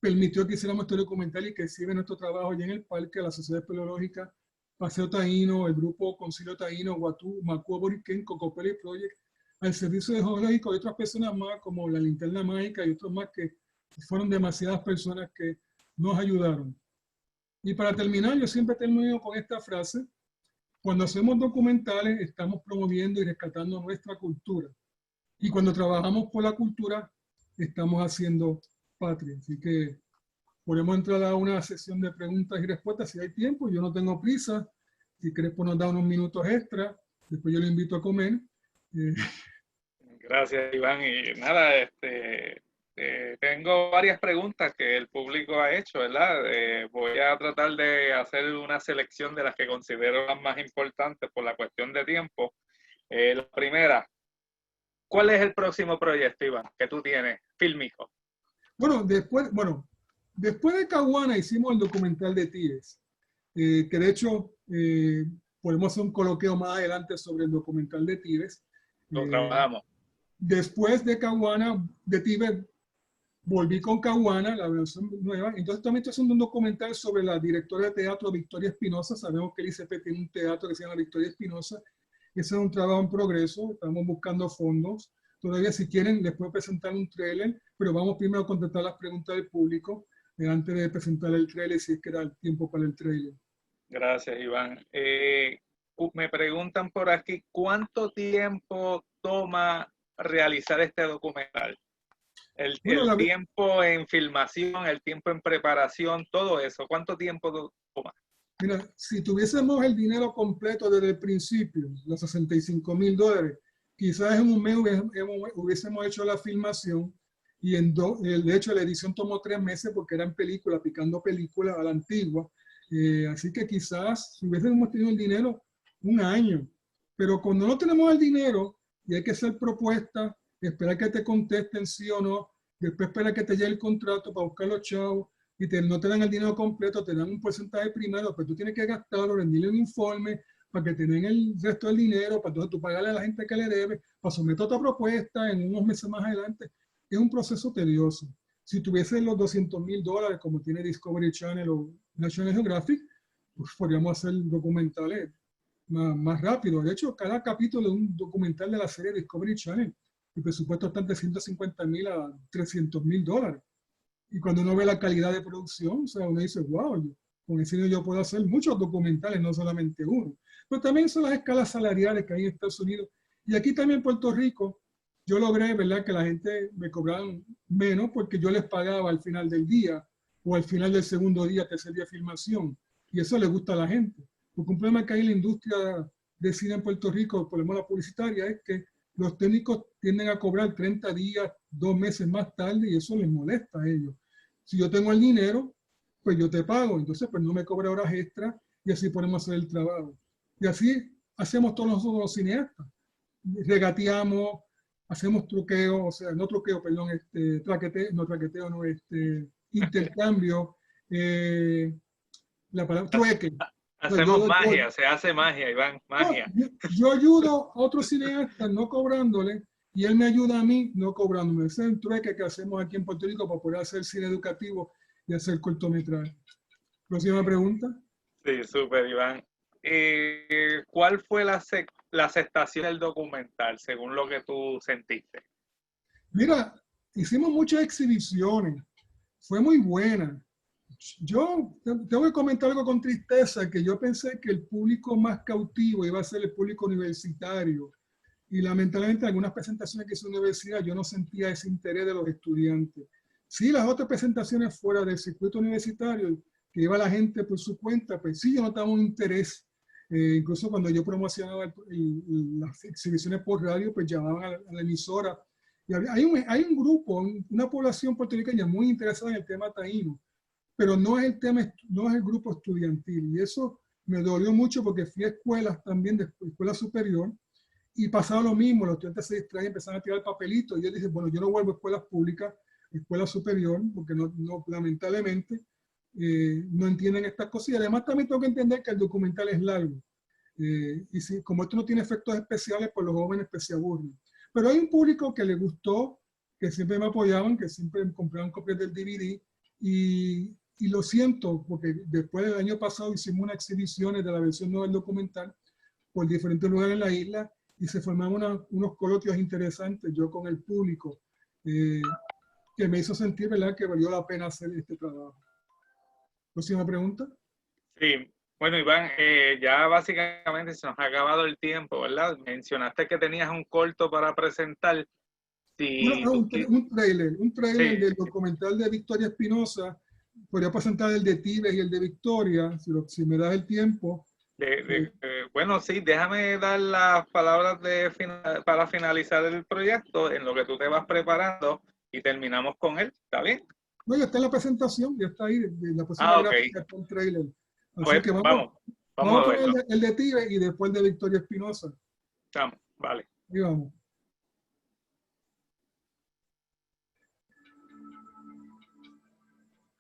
permitió que hiciéramos este documental y que sirve nuestro trabajo allá en el parque, la Sociedad Espeleológica, Paseo Taíno, el grupo Concilio Taíno, Guatú, Makua Boriquén, Cocopelli Project, al Servicio de Geológico y otras personas más como la Linterna Mágica y otros más que fueron demasiadas personas que nos ayudaron. Y para terminar, yo siempre termino con esta frase: cuando hacemos documentales estamos promoviendo y rescatando nuestra cultura. Y cuando trabajamos por la cultura estamos haciendo patria. Así que podemos entrar a una sesión de preguntas y respuestas si hay tiempo. Yo no tengo prisa. Si querés, pues nos da unos minutos extra. Después yo le invito a comer. Gracias, Iván. Y nada, tengo varias preguntas que el público ha hecho, ¿verdad? Voy a tratar de hacer una selección de las que considero las más importantes por la cuestión de tiempo. La primera, ¿cuál es el próximo proyecto, Iván, que tú tienes, fílmico? Bueno, después de Caguana hicimos el documental de Tibes, que de hecho podemos hacer un coloquio más adelante sobre el documental de Tibes. Lo trabajamos. Después de Caguana, de Tibes, volví con Caguana, la versión nueva. Entonces también estoy haciendo un documental sobre la directora de teatro Victoria Espinosa. Sabemos que el ICP tiene un teatro que se llama Victoria Espinosa. Ese es un trabajo en progreso, estamos buscando fondos. Todavía si quieren les puedo presentar un trailer, pero vamos primero a contestar las preguntas del público antes de presentar el trailer, si es que da el tiempo para el trailer. Gracias, Iván. Me preguntan por aquí, ¿cuánto tiempo toma realizar este documental? El tiempo en filmación, el tiempo en preparación, todo eso, ¿cuánto tiempo toma? Mira, si tuviésemos el dinero completo desde el principio, los $65,000, quizás en un mes hubiésemos hecho la filmación y de hecho la edición tomó 3 meses porque eran películas, picando películas a la antigua. Así que quizás si hubiésemos tenido el dinero, 1 año. Pero cuando no tenemos el dinero y hay que hacer propuestas, esperar que te contesten sí o no, después esperar que te llegue el contrato para buscar los chavos y no te dan el dinero completo, te dan un porcentaje primero, pero tú tienes que gastarlo, rendirle un informe para que te den el resto del dinero, para entonces tú pagarle a la gente que le debe, para someter otra propuesta en unos meses más adelante. Es un proceso tedioso. Si tuviese los $200,000 como tiene Discovery Channel o National Geographic, pues podríamos hacer documentales más rápido. De hecho, cada capítulo es un documental de la serie Discovery Channel. El presupuesto está de $150,000 a $300,000. Y cuando uno ve la calidad de producción, o sea, uno dice, wow, con el cine yo puedo hacer muchos documentales, no solamente uno. Pero también son las escalas salariales que hay en Estados Unidos. Y aquí también en Puerto Rico, yo logré, ¿verdad?, que la gente me cobraran menos porque yo les pagaba al final del día o al final del segundo día, tercer día de filmación. Y eso le gusta a la gente. Porque un problema que hay en la industria de cine en Puerto Rico, por lo menos la publicitaria, es que los técnicos tienden a cobrar 30 días, 2 meses más tarde y eso les molesta a ellos. Si yo tengo el dinero, pues yo te pago, entonces pues no me cobra horas extra y así podemos hacer el trabajo. Y así hacemos todos nosotros los cineastas. Regateamos, hacemos truqueo, o sea, no truqueo, perdón, intercambio, la palabra trueque. Hacemos magia, se hace magia, Iván, magia. Yo ayudo a otros cineastas no cobrándole y él me ayuda a mí no cobrándome. Ese es un trueque que hacemos aquí en Puerto Rico para poder hacer cine educativo y hacer cortometraje. Próxima pregunta. Sí, súper, Iván. ¿Cuál fue la aceptación del documental, según lo que tú sentiste? Mira, hicimos muchas exhibiciones. Fue muy buena. Yo tengo que comentar algo con tristeza, que yo pensé que el público más cautivo iba a ser el público universitario. Y lamentablemente en algunas presentaciones que hizo la universidad yo no sentía ese interés de los estudiantes. Sí, las otras presentaciones fuera del circuito universitario, que iba la gente por su cuenta, pues sí, yo notaba un interés. Incluso cuando yo promocionaba las exhibiciones por radio, pues llamaban a la emisora. Y hay un grupo, una población puertorriqueña muy interesada en el tema taíno, pero no es el tema, no es el grupo estudiantil. Y eso me dolió mucho porque fui a escuelas también, de escuela superior, y pasaba lo mismo, los estudiantes se distraían, empezaban a tirar papelitos, y yo dije, bueno, yo no vuelvo a escuelas públicas, escuela superior, porque lamentablemente no entienden estas cosas, y además también tengo que entender que el documental es largo, y si, como esto no tiene efectos especiales, pues los jóvenes pues, se aburren. Pero hay un público que le gustó, que siempre me apoyaban, que siempre compraban copias del DVD, y lo siento, porque después del año pasado hicimos unas exhibiciones de la versión nueva del documental por diferentes lugares en la isla, y se formaron unos coloquios interesantes, yo con el público, que me hizo sentir, ¿verdad?, que valió la pena hacer este trabajo. ¿Próxima pregunta? Sí, bueno, Iván, ya básicamente se nos ha acabado el tiempo, ¿verdad? Mencionaste que tenías un corto para presentar. Si un trailer sí, del documental de Victoria Espinosa. Podría presentar el de Tibes y el de Victoria, si me das el tiempo. Bueno, sí, déjame dar las palabras para finalizar el proyecto en lo que tú te vas preparando y terminamos con él, ¿está bien? No, ya está en la presentación, ya está ahí, la próxima gráfica está el trailer. Así pues, que vamos a ver el de Tibes y después el de Victoria Espinosa. Vale. Ahí vamos.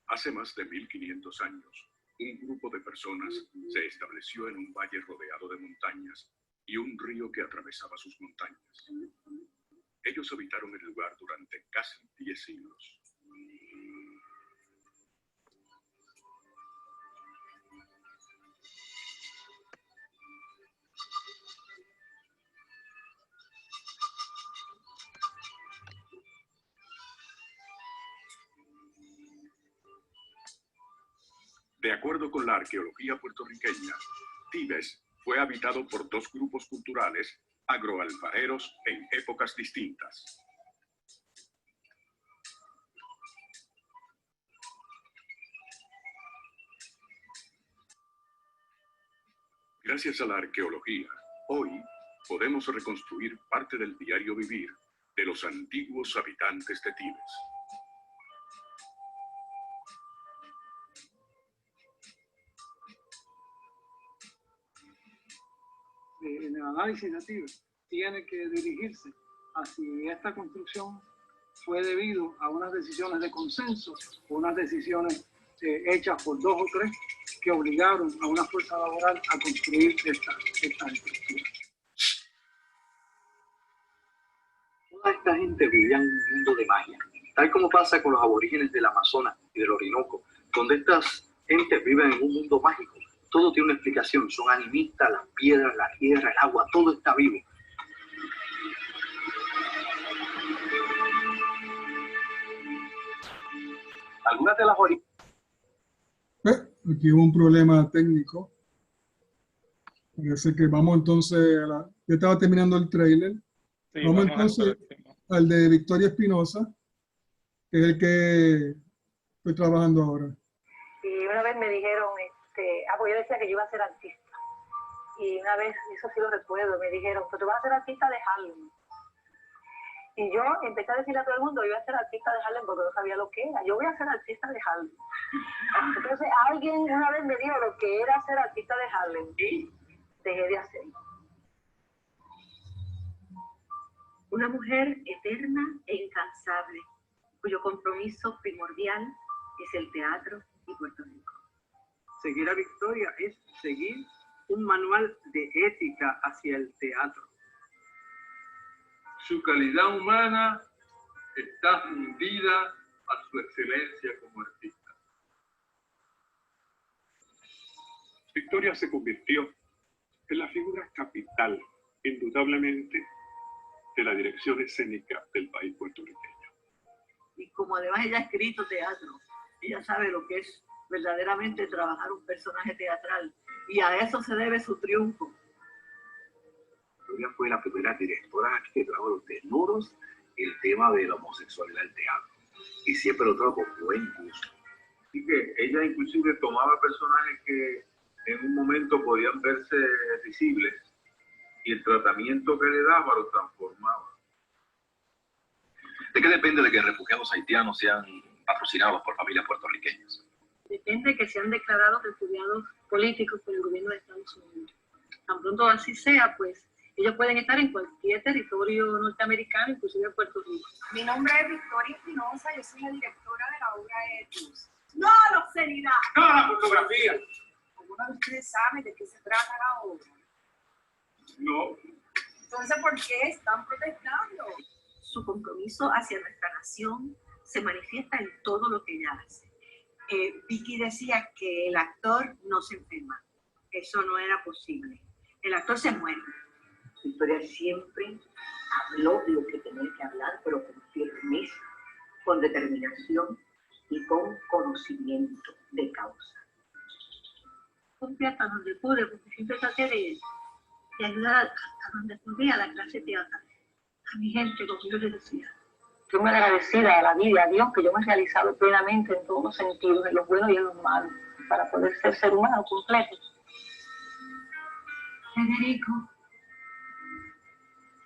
Hace más de 1500 años, un grupo de personas se estableció en un valle rodeado de montañas y un río que atravesaba sus montañas. Ellos habitaron el lugar durante casi 10 siglos. De acuerdo con la arqueología puertorriqueña, Tibes fue habitado por dos grupos culturales agroalfareros en épocas distintas. Gracias a la arqueología, hoy podemos reconstruir parte del diario vivir de los antiguos habitantes de Tibes. En el análisis de Tibes tiene que dirigirse a si esta construcción fue debido a unas decisiones de consenso o unas decisiones hechas por 2 o 3 que obligaron a una fuerza laboral a construir esta estructura. Toda esta gente vivía en un mundo de magia, tal como pasa con los aborígenes del Amazonas y del Orinoco, donde estas gentes viven en un mundo mágico. Todo tiene una explicación, son animistas, las piedras, la tierra, el agua, todo está vivo. de las orillas. Aquí hubo un problema técnico. Parece que vamos entonces ya estaba terminando el trailer. Sí, vamos entonces al de Victoria Espinosa, que es el que estoy trabajando ahora. Y una vez me dijeron, pues yo decía que yo iba a ser artista. Y una vez, eso sí lo recuerdo, me dijeron, pues tú vas a ser artista de Harlem. Y yo empecé a decirle a todo el mundo, yo iba a ser artista de Harlem porque no sabía lo que era. Yo voy a ser artista de Harlem. Entonces alguien una vez me dijo lo que era ser artista de Harlem. Y dejé de hacerlo. Una mujer eterna e incansable, cuyo compromiso primordial es el teatro y Puerto Rico. Seguir a Victoria es seguir un manual de ética hacia el teatro. Su calidad humana está fundida a su excelencia como artista. Victoria se convirtió en la figura capital, indudablemente, de la dirección escénica del país puertorriqueño. Y como además ella ha escrito teatro, ella sabe lo que es verdaderamente trabajar un personaje teatral, y a eso se debe su triunfo. Victoria fue la primera directora que trajo los desnudos el tema de la homosexualidad del teatro, y siempre lo trajo con buen gusto. Y que ella inclusive tomaba personajes que en un momento podían verse visibles, y el tratamiento que le daba lo transformaba. ¿De qué depende de que refugiados haitianos sean patrocinados por familias puertorriqueñas? Depende de que sean declarados refugiados políticos por el gobierno de Estados Unidos. Tan pronto así sea, pues ellos pueden estar en cualquier territorio norteamericano, inclusive Puerto Rico. Mi nombre es Victoria Espinosa, yo soy la directora de la obra Etus. ¡No, la obscenidad! ¡No, la pornografía! ¿Alguno de ustedes sabe de qué se trata la obra? No. Entonces, ¿por qué están protestando? Su compromiso hacia nuestra nación se manifiesta en todo lo que ella hace. Vicky decía que el actor no se enferma. Eso no era posible. El actor se muere. Victoria siempre habló lo que tenía que hablar, pero con firmeza, con determinación y con conocimiento de causa. Fui hasta donde pude, porque siempre traté de ayudar a donde podía a la clase teatral, a mi gente, como yo les decía. Yo me agradecida a la vida, a Dios, que yo me he realizado plenamente en todos los sentidos, en los buenos y en los malos, para poder ser humano completo. Federico,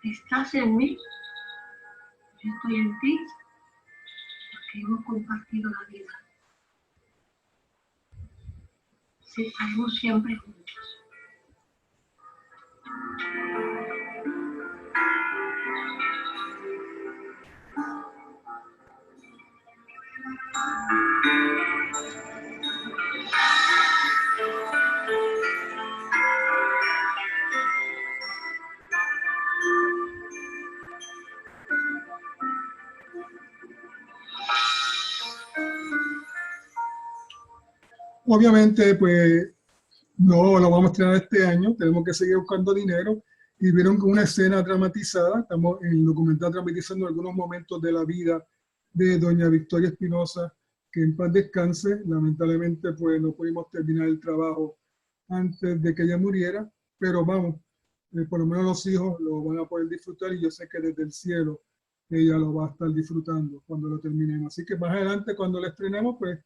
estás en mí, yo estoy en ti, porque hemos compartido la vida. Sí, estaremos siempre juntos. Obviamente, pues, no lo vamos a estrenar este año, tenemos que seguir buscando dinero, y vieron que una escena dramatizada, estamos en el documental dramatizando algunos momentos de la vida de doña Victoria Espinosa, que en paz descanse. Lamentablemente, pues, no pudimos terminar el trabajo antes de que ella muriera, pero vamos, por lo menos los hijos lo van a poder disfrutar, y yo sé que desde el cielo ella lo va a estar disfrutando cuando lo terminemos. Así que más adelante, cuando lo estrenemos, pues,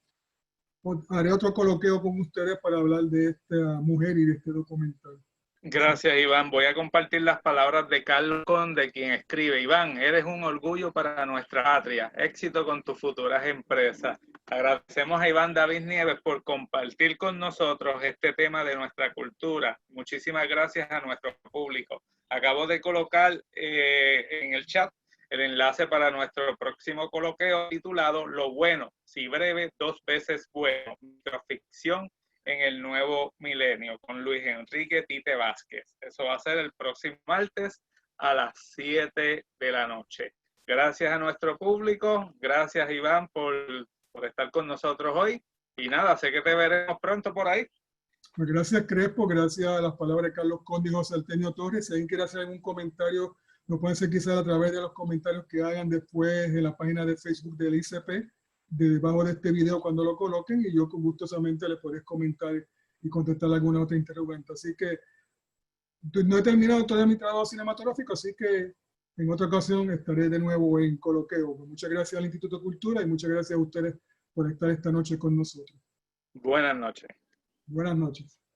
haré otro coloquio con ustedes para hablar de esta mujer y de este documental. Gracias, Iván. Voy a compartir las palabras de Carlos Conde, quien escribe: Iván, eres un orgullo para nuestra patria. Éxito con tus futuras empresas. Agradecemos a Iván David Nieves por compartir con nosotros este tema de nuestra cultura. Muchísimas gracias a nuestro público. Acabo de colocar en el chat el enlace para nuestro próximo coloquio titulado Lo bueno, si breve, dos veces bueno, microficción en el nuevo milenio, con Luis Enrique Tite Vázquez. Eso va a ser el próximo martes a las 7 de la noche. Gracias a nuestro público, gracias Iván por estar con nosotros hoy, y nada, sé que te veremos pronto por ahí. Pues gracias, Crespo, gracias a las palabras de Carlos Conde y José Artemio Torres. Si alguien quiere hacer algún comentario, lo pueden hacer quizás a través de los comentarios que hagan después en la página de Facebook del ICP, debajo de este video cuando lo coloquen y yo gustosamente les podré comentar y contestar alguna otra interrogante. Así que no he terminado todavía mi trabajo cinematográfico, así que en otra ocasión estaré de nuevo en Coloqueo. Muchas gracias al Instituto de Cultura y muchas gracias a ustedes por estar esta noche con nosotros. Buenas noches. Buenas noches.